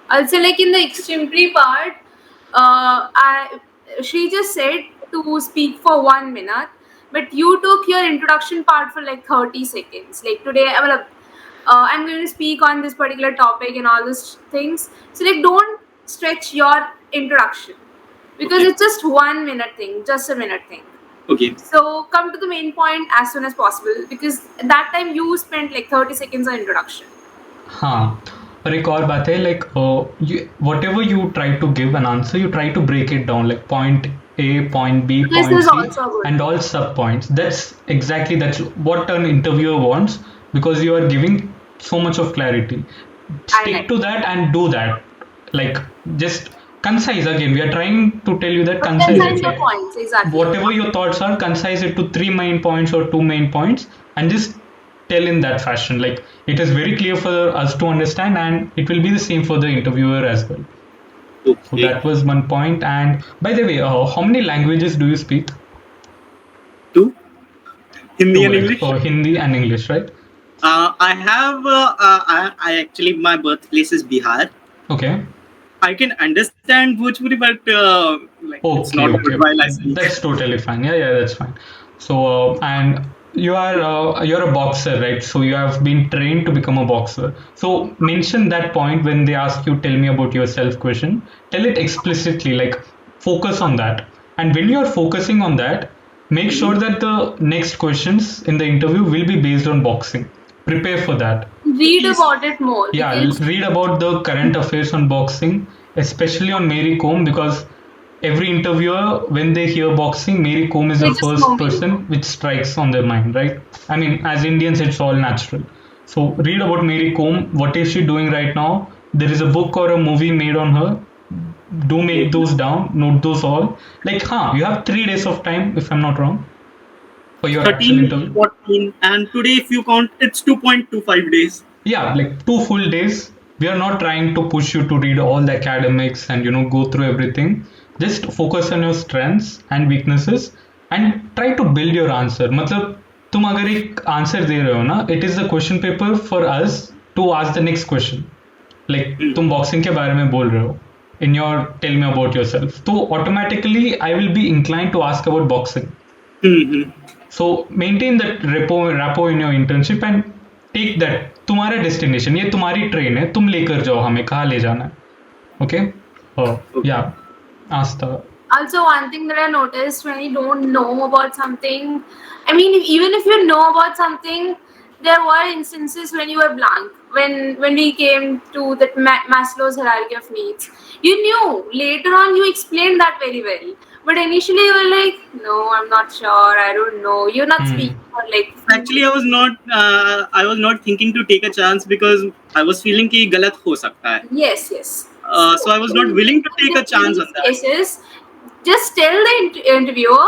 Also, like in the extremely part, she just said to speak for 1 minute, but you took your introduction part for like 30 seconds. Like today, I'm going to speak on this particular topic and all those things. So like, don't stretch your introduction because Okay, it's just 1 minute thing, just a minute thing. okay. So come to the main point as soon as possible because at that time you spent like 30 seconds on introduction. हाँ और एक और बात है like whatever you try to give an answer, you try to break it down like point A, point B, This point is C, also good. and all sub points. That's what an interviewer wants because you are giving so much of clarity. I Stick like. to that and do that. Like just concise again. We are trying to tell you that concise Concise it. your Like points, exactly. whatever your thoughts are, concise it to three main points or two main points, and just tell in that fashion. Like it is very clear for us to understand, and it will be the same for the interviewer as well. So Okay. that was one point. And by the way, how many languages do you speak? Two, Hindi Two, and right? English. Hindi and English, right? I have. I actually my birthplace is Bihar. Okay. I can understand Bhojpuri, but like it's Okay, not good okay. while I speak. That's totally fine. Yeah, yeah, that's fine. So, and you're a boxer, right? So you have been trained to become a boxer. So mention that point when they ask you, tell me about yourself question. Tell it explicitly, like focus on that. And when you're focusing on that, make sure Mhm. that the next questions in the interview will be based on boxing. Prepare for that. Read Yes. about it more Yeah, because read about the current affairs on boxing, especially on Mary Kom, because every interviewer, when they hear boxing, Mary Kom is they the just know first me. person which strikes on their mind, right? I mean, as Indians, it's all natural. So read about Mary Kom. What is she doing right now? There is a book or a movie made on her. Do make those down, note those all. Like, you have 3 days of time, if I'm not wrong, for your actual 13, interview. 14, and today if you count, it's 2.25 days. Yeah, like 2 full days. We are not trying to push you to read all the academics and go through everything. Just focus on your strengths and weaknesses and try to build your answer. मतलब तुम अगर एक answer दे रहे हो ना, it is the question paper for us to ask the next question. Like तुम boxing के बारे में बोल रहे हो, in your tell me about yourself, तो automatically I will be incline to ask about boxing. So maintain that rapport in your internship and take that. तुम्हारा destination, ये तुम्हारी ट्रेन है, तुम लेकर जाओ हमें कहाँ ले जाना है. ओके. या आस्था. Also, one thing that I noticed when you don't know about something, I mean, even if you know about something, there were instances when you were blank. When we came to that Maslow's hierarchy of needs, you knew. Later on, you explained that very well. But initially, you were like, "No, I'm not sure. I don't know." You're not speaking for like. Actually, I was not thinking to take a chance because I was feeling कि गलत हो सकता है. Yes, yes. So I was not willing to take a chance on that. Cases, just tell the interviewer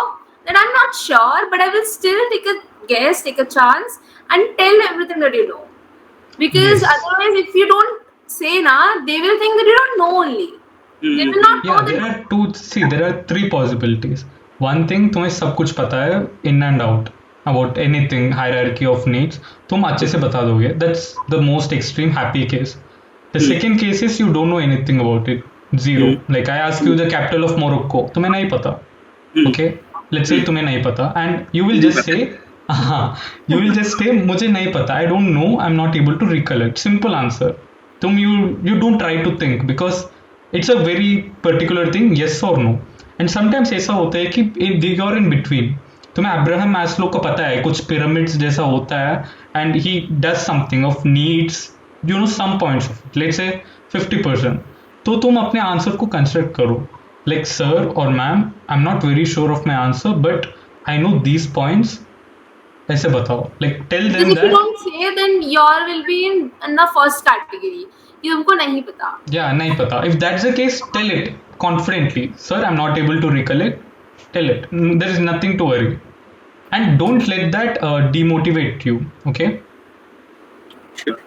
that I'm not sure, but I will still take a guess, take a chance, and tell everything that you know. Because otherwise, if you don't say na, they will think that you don't know only. They will not know that. There are three possibilities. One thing, तुम्हें सब कुछ पता है in and out about anything, hierarchy of needs, तुम अच्छे से बता दोगे. That's the most extreme happy case. The second case is you don't know anything about it. Zero. Like I ask you the capital of Morocco, तुम्हें नहीं पता. Okay. Let's say तुम्हें नहीं पता, and you will just say, you will just say मुझे नहीं पता. I don't know. I'm not able to recollect. Simple answer. You don't try to think because it's a very particular thing. Yes or no. And sometimes ऐसा होता है कि you're in between. तुम्हें Abraham Maslow को पता है कुछ pyramids जैसा होता है, and he does something of needs. You know some points of it. Let's say 50%. तो तुम अपने आंसर को कंस्ट्रक्ट करो. Like sir or ma'am, I'm not very sure of my answer, but I know these points. ऐसे बताओ. Like tell them Because if that. you don't say, then your will be in the first category. कि तुमको नहीं पता. Yeah, नहीं पता. If that's the case, tell it confidently. Sir, I'm not able to recollect. Tell it. There is nothing to worry. And don't let that demotivate you. Okay? Sure.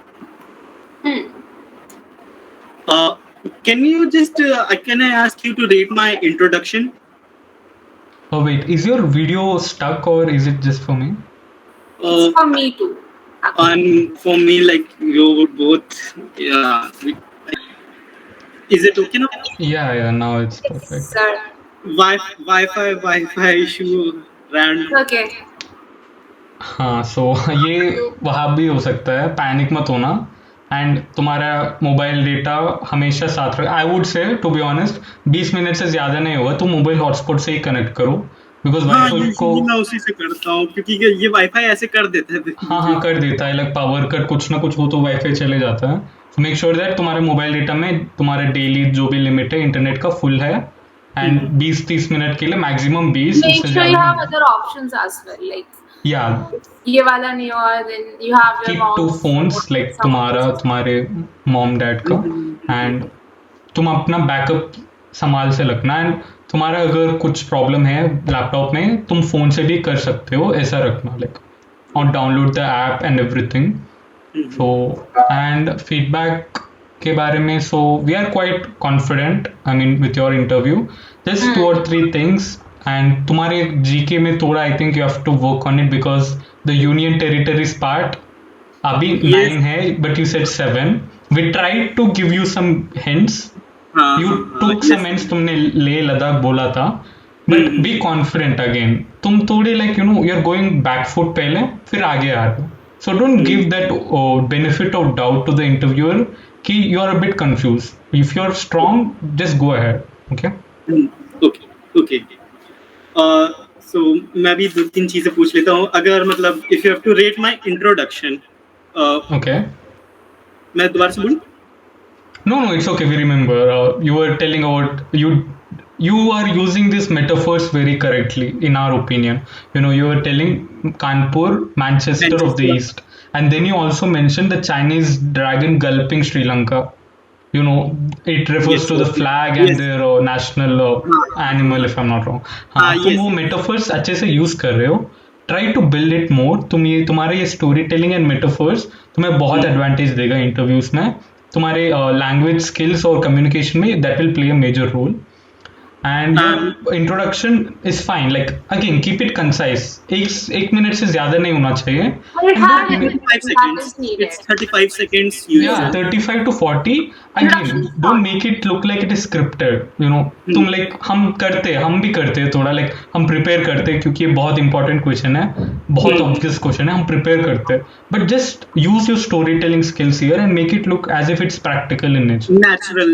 Can you just can I ask you to rate my introduction? Oh wait, is your video stuck or is it just for me? It's for me too. And for me, like you both, yeah. Is it okay now? Yeah, now it's perfect. Sir. Wi-Fi issue random. Okay. हाँ, so ये वहाँ भी हो सकता है. Panic मत होना. And तुम्हारा मोबाइल डेटा हमेशा साथ रख. I would say to be honest 20 minute से ज़्यादा नहीं होगा. तुम मोबाइल हॉटस्पॉट से ही कनेक्ट करो बिकॉज वाईफाई को मैं उसी से करता हूँ क्योंकि ये वाईफाई ऐसे कर देता है. हाँ कर देता है. लाइक पावर कट कुछ ना कुछ हो तो वाईफाई चले जाता है. सो मेक श्योर दैट तुम्हारे मोबाइल डेटा में तुम्हारा डेली जो भी लिमिट है इंटरनेट का फुल है. एंड 20-30 मिनट के लिए maximum 20. Make sure you have other options as well. Like ये वाला नहीं हो, then you have your keep two phones, like तुम्हारे मॉम डैड का, एंड तुम अपना बैकअप संभाल से रखना. एंड तुम्हारा अगर कुछ प्रॉब्लम है लैपटॉप में तुम फोन से भी कर सकते हो, ऐसा रखना. लाइक और download the app and everything. So and feedback के बारे में, so we are quite confident I mean with your interview. Just 2 or 3 things. And तुम्हारे जीके में थोड़ा I think you have to work on it because the union territories part अभी 9 है but you said 7. We tried to give you some hints. You took some hints. तुमने ले लद्दाख बोला था but be confident again. तुम थोड़े like you know you are going back foot पहले फिर आगे आ रहे हो. So don't give that benefit of doubt to the interviewer कि you are a bit confuse. If you are strong just go ahead. Okay. So मैं भी 2-3 चीजें पूछ लेता हूँ. अगर मतलब if you have to rate my introduction. Okay. मैं दोबारा से बोलूँ? No, it's okay. We remember. You were telling about you are using these metaphors very correctly in our opinion. You know, you were telling Kanpur, Manchester of the East, and then you also mentioned the Chinese dragon gulping Sri Lanka. You know, it refers to the flag and their national animal, if I'm not wrong. तुम वो metaphors अच्छे से use कर रहे हो. Try to build it more. तुम्हारे ये story telling and metaphors तुम्हें बहुत advantage देगा interviews में. तुम्हारे language skills और communication में that will play a major role. And your introduction is fine, like again keep it concise, एक मिनट से ज्यादा नहीं होना चाहिए. But it And has don't everything 35 that seconds. is needed. It's 35 seconds yeah, usual. 35 to 40. Introduction Again, is don't fine. make it look like it is scripted, you know. तुम like हम भी करते हैं थोड़ा, लाइक हम prepare करते हैं क्योंकि ये बहुत इंपॉर्टेंट क्वेश्चन है, बहुत ऑब्वियस क्वेश्चन है, हम प्रिपेयर करते हैं, but just use your story telling skills here and make it look as if it's practical in nature. Natural.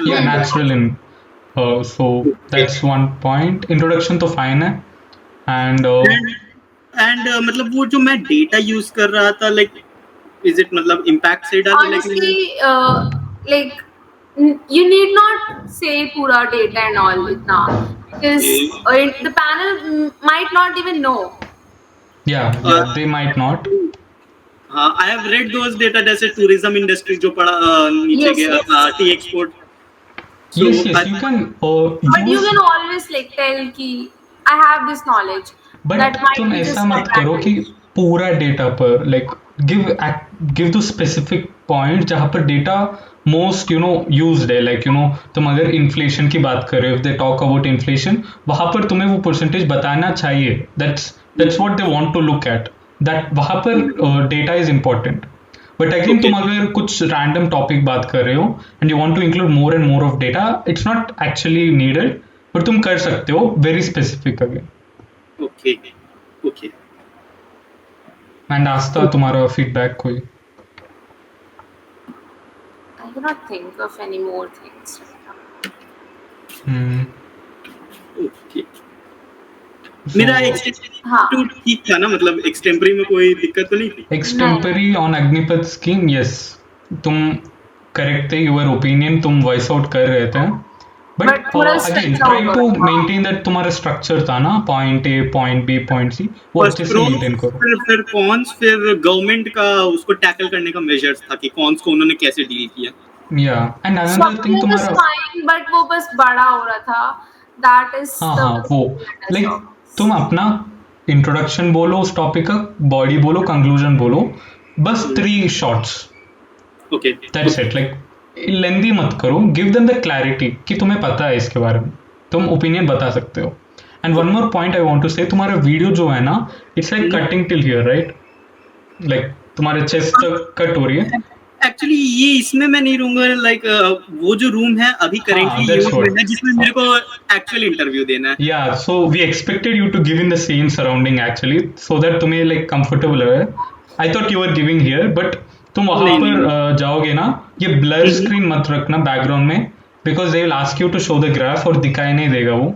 Yeah, natural in. So that's one point. Introduction तो fine है. And And मतलब वो जो मैं data use कर रहा था, like is it मतलब impact से डाल like Honestly, like you need not say pura data and all now, because the panel might not even know. yeah, they might not. हाँ, I have read those data जैसे tourism industry जो पढ़ा नीचे Yes, गया yes. tea export. So, Yes, you can But you use. can always like tell कि I have this knowledge. But That might तुम be ऐसा just मत my करो कि practice. पूरा डेटा पर like give the specific point जहाँ पर डेटा मोस्ट यूज्ड है, लाइक तुम अगर इन्फ्लेशन की बात कर रहे हो, if they talk about inflation, वहां पर तुम्हें वो परसेंटेज बताना चाहिए. That's what they want to look at, that वहां पर data is important. But again तुम अगर कुछ रैंडम टॉपिक बात कर रहे हो and you want to include more and more of data, it's not actually needed, but तुम कर सकते हो very specific again. okay. And Aastha तुम्हारा फीडबैक कोई? I cannot think of any more things. Okay. मेरा हाँ. ठीक था ना, मतलब एक्सटेम्परी में कोई दिक्कत तो नहीं थी. Extempore on Agnipath scheme, yes, तुम करेक्ट थे, योर ओपिनियन तुम वॉइस आउट कर रहे थे, बट But थोड़ा अगेन structure ट्राई टू होगा. मेंटेन दैट तुम्हारा स्ट्रक्चर था ना, point A, point B, point C, वो फर्स्ट अच्छे से प्रो, मेंटेन करो. फिर कॉन्स, फिर गवर्नमेंट का उसको टैकल करने का मेजर्स था कि कॉन्स को उन्होंने कैसे डील किया. या and another thing Structure is तुम्हारा, fine, but वो बस बड़ा हो रहा था. That is हाँ the हाँ वो लाइक तुम अपना इंट्रोडक्शन बोलो उस टॉपिक का, बॉडी बोलो, कंक्लूजन बोलो, बस 3 shorts, okay. That's it. Like lengthy मत करो, गिव देम द क्लैरिटी कि तुम्हें पता है इसके बारे में, तुम ओपिनियन बता सकते हो. And one more point I want to say, तुम्हारा वीडियो जो है ना, it's like cutting till here, right? Like तुम्हारे चेस्ट तक कट हो रही है. एक्चुअली ये इसमें मैं नहीं रहूंगा, लाइक वो जो रूम है अभी करेंटली that's यूज what. में है, जिसमें मेरे को एक्चुअल इंटरव्यू देना है. Yeah, so we expected you to give in the same surrounding actually, so that तुम्हें like comfortable रहे. I thought you were giving here, but तुम वहां नहीं, पर नहीं. जाओगे ना, ये ब्लर स्क्रीन मत रखना बैकग्राउंड में, because they will ask you to show the graph और दिखाई नहीं देगा वो.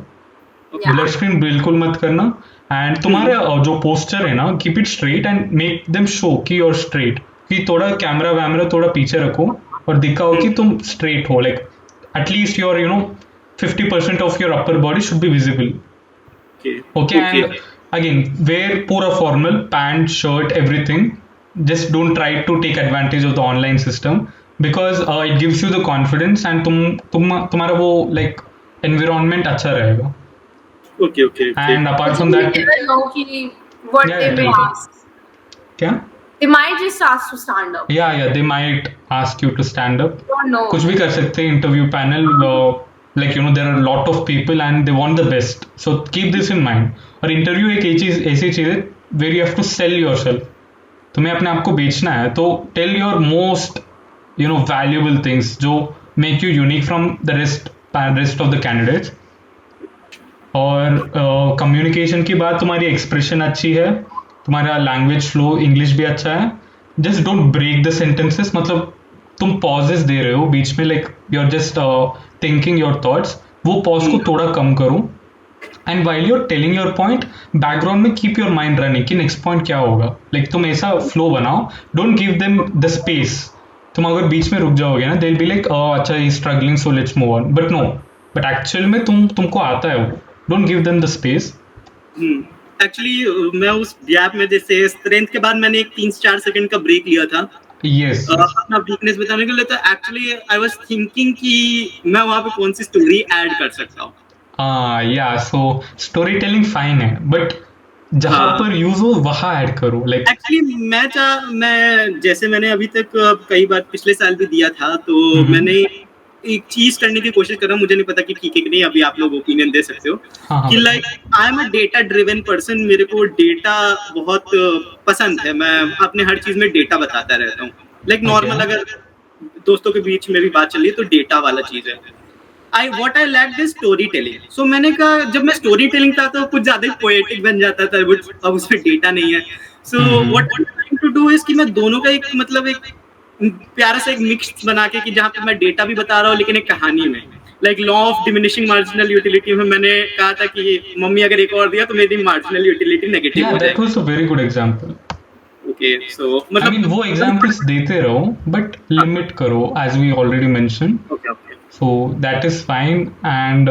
Yeah. ब्लर स्क्रीन बिल्कुल मत करना. एंड तुम्हारा जो पोस्टर है ना, keep it straight and make them show कि you're straight, कि थोड़ा कैमरा वैमरा थोड़ा पीछे रखो और दिखाओ कि तुम स्ट्रेट हो, like at least your 50% of your upper body should be visible. Okay, and again, wear pura formal, pant, shirt, everything. Just don't try to take advantage of the online system, because it gives you the confidence and तुम्हारा वो like environment अच्छा रहेगा. Okay. And apart from You that, never know कि what Yeah, they yeah, may tell me. ask. क्या? They might just ask to stand up. Yeah, they might ask you to stand up. Don't know. कुछ भी कर सकते हैं. Interview panel, like there are a lot of people and they want the best. So keep this in mind. और interview एक ऐसी चीज है where you have to sell yourself. तुम्हें अपने आप को बेचना है, तो tell your most valuable things जो make you unique from the rest of the candidates. और कम्युनिकेशन की बात, तुम्हारी एक्सप्रेशन अच्छी है, तुम्हारा लैंग्वेज फ्लो इंग्लिश भी अच्छा है. Just don't break the sentences, मतलब तुम पॉजेस दे रहे हो बीच में, like you are just thinking your thoughts, वो पॉज को थोड़ा कम करो. And while you are telling your point, background में कीप योर माइंड रनिंग कि नेक्स्ट पॉइंट क्या होगा. लाइक तुम ऐसा फ्लो बनाओ, don't give them the space. तुम अगर बीच में रुक जाओगे ना, दे विल बी लाइक अच्छा ही struggling so let's move on, but no, but actual में तुमको आता है वो. Don't give them the space. Actually मैं उस गैप में जैसे स्ट्रेंथ के बाद मैंने एक 3-4 सेकंड का ब्रेक लिया था. Yes. अपना वीकनेस बताने के लिए. तो एक्चुअली आई वाज थिंकिंग कि मैं वहां पे कौन सी स्टोरी ऐड कर सकता हूँ. या सो स्टोरी टेलिंग फाइन है, बट जहां पर यूज हो वहां ऐड करो. लाइक एक्चुअली मैं जैसे मैंने अभी तक कई बार पिछले साल भी दिया था, तो मैंने एक चीज करने की कोशिश कर रहा हूँ, मुझे नहीं पता कि ठीक है कि नहीं, अभी आप लोग ओपिनियन दे सकते हो हाँ हाँ कि बताओ। Like I am a data driven person, मेरे को डेटा बहुत पसंद है, मैं अपने हर चीज में डेटा बताता रहता हूँ। Like okay. नॉर्मल अगर दोस्तों के बीच में भी बात चल रही है तो डेटा वाला चीज है। आई लैक्ड इज स्टोरी टेलिंग। सो मैंने कहा जब मैं स्टोरी टेलिंग था तो कुछ ज्यादा ही पोएटिक बन जाता था, अब उसमें डेटा नहीं है। So what I am trying to do is कि मैं दोनों का एक मतलब एक प्यारा सा एक मिक्स बना के कि जहाँ पे मैं डेटा भी बता रहा हूँ लेकिन एक कहानी में, like law of diminishing marginal utility में मैंने कहा था कि मम्मी अगर एक और दिया तो मेरी मार्जिनल यूटिलिटी नेगेटिव या हो दैट वाज जाएगी। A very good example. Okay so I mean मतलब वो एग्जांपल्स देते रहो बट लिमिट करो as we already mention, okay okay so that is fine. And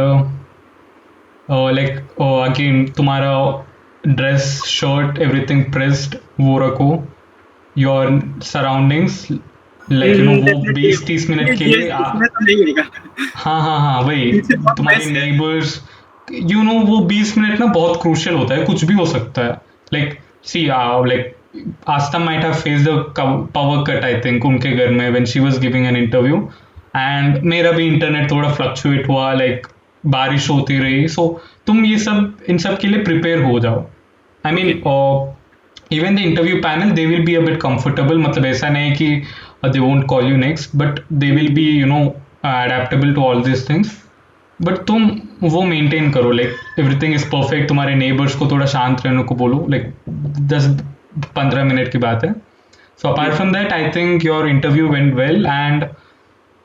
like again तुम्हारा ड्रेस शर्ट एवरीथिंग प्रेस्ड वो रखो, योर सराउंडिंग्स लाइक वो definitely 20-30 minute के ये लिए इसमें तो नहीं होगा। हाँ हाँ हाँ वही, पीछे बहुत तुम्हारे mess है। नेबर्स वो 20 मिनट ना बहुत क्रूशियल होता है, कुछ भी हो सकता है। Like see like Aastha might have faced the power cut I think उनके घर में when she was giving an interview, and मेरा भी इंटरनेट थोड़ा फ्लक्चुएट हुआ, लाइक बारिश होती रही, सो तुम ये सब इन सब के लिए प्रिपेयर हो जाओ। I mean okay even the interview panel they will be a bit comfortable, मतलब ऐसा नहीं कि they won't call you next, but they will be adaptable to all this things. But तुम वो मेंटेन करो, लाइक एवरीथिंग इज परफेक्ट, तुम्हारे neighbours को थोड़ा शांत रहने को बोलो, लाइक 10-15 मिनट की बात है। So apart from that I think your interview went well, and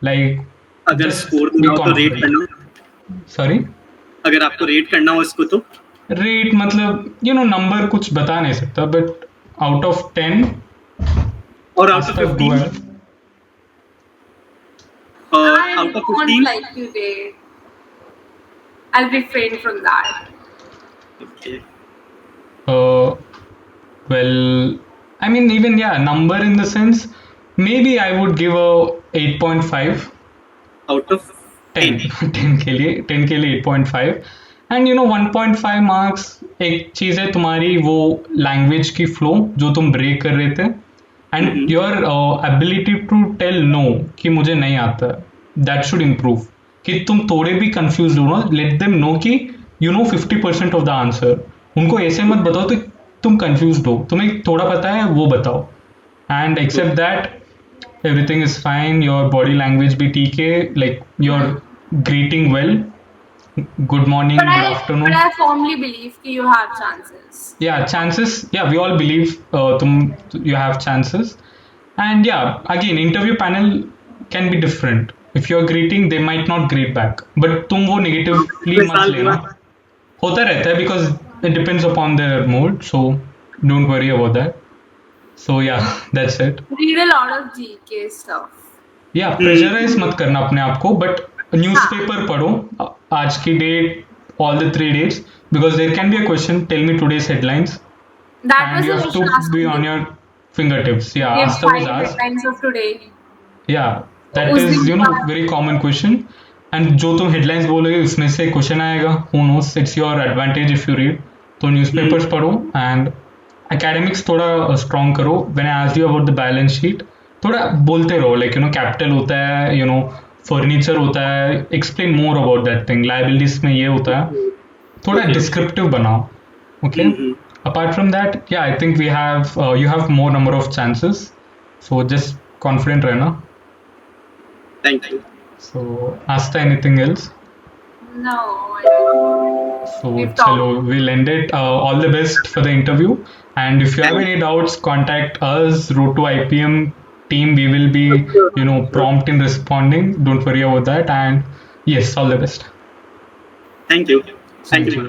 like अगर जस्ट स्कोर देना बी हो तो रेट कॉन्फिडेंट। करना, सॉरी, अगर आपको रेट करना हो इसको तो रेट मतलब नंबर कुछ बता नहीं सकता, बट आउट ऑफ 10 और आउट ऑफ आस्था गो 15 है। और I out of don't 15 like to date. I'll refrain from that. Okay Uh, well, I mean, even yeah, number in the sense, maybe I would give a 8.5, out of 10 10, 10 के लिए 8.5, and 1.5 marks. एक चीज़ है तुम्हारी वो language की flow जो तुम break कर रहे थे, and your ability to tell no कि मुझे नहीं आता, दैट शुड इम्प्रूव। कि तुम थोड़े भी कंफ्यूज हो ना, लेट देम नो कि 50% ऑफ द आंसर। उनको ऐसे मत बताओ तो तुम कंफ्यूज हो, तुम्हें थोड़ा पता है वो बताओ, and accept that everything is fine, your body language भी ठीक है, like your greeting well, good But morning, good afternoon. I firmly believe that you have chances. Yeah, chances, yeah, we all believe you have chances. And yeah, again, interview panel can be different. If you're greeting, they might not greet back, but तुम वो negatively पिछले मत साल लेना, हुआ होता रहता है, because it depends upon their mood, so don't worry about that. So yeah, that's it. Read a lot of GK stuff. Yeah, pressurise मत करना अपने आप को, बट हाँ. न्यूज़पेपर पढ़ो, आज की date, all the 3 days, because there can be a question, tell me today's headlines, That and was you the have to question asked be to on me. your fingertips. Yeah, Give Asta was 5 asked. headlines of today. Yeah, that उस is दिन का very common question. And जो तुम headlines बोलोगे उसमें से question आएगा, who knows, it's your advantage if you read. तो न्यूज़पेपर्स पढ़ो, एंड academics थोड़ा स्ट्रॉन्ग करो। When I asked you about the balance sheet, थोड़ा बोलते रहो, लाइक कैपिटल होता है, फर्नीचर होता है, explain more about that thing, liabilities में ये होता है, थोड़ा ओके डिस्क्रिप्टिव बनाओ। Okay, apart from that, yeah, I think we have you have more number of chances, so just confident रहना। Thank you So Asta, anything else? no, I don't. So We've chalo, talked. we'll end it. All the best for the interview, and if you have thank any doubts, contact us, Road to IPM team. We will be prompt in responding, don't worry about that, and yes, all the best. Thank you Thank you.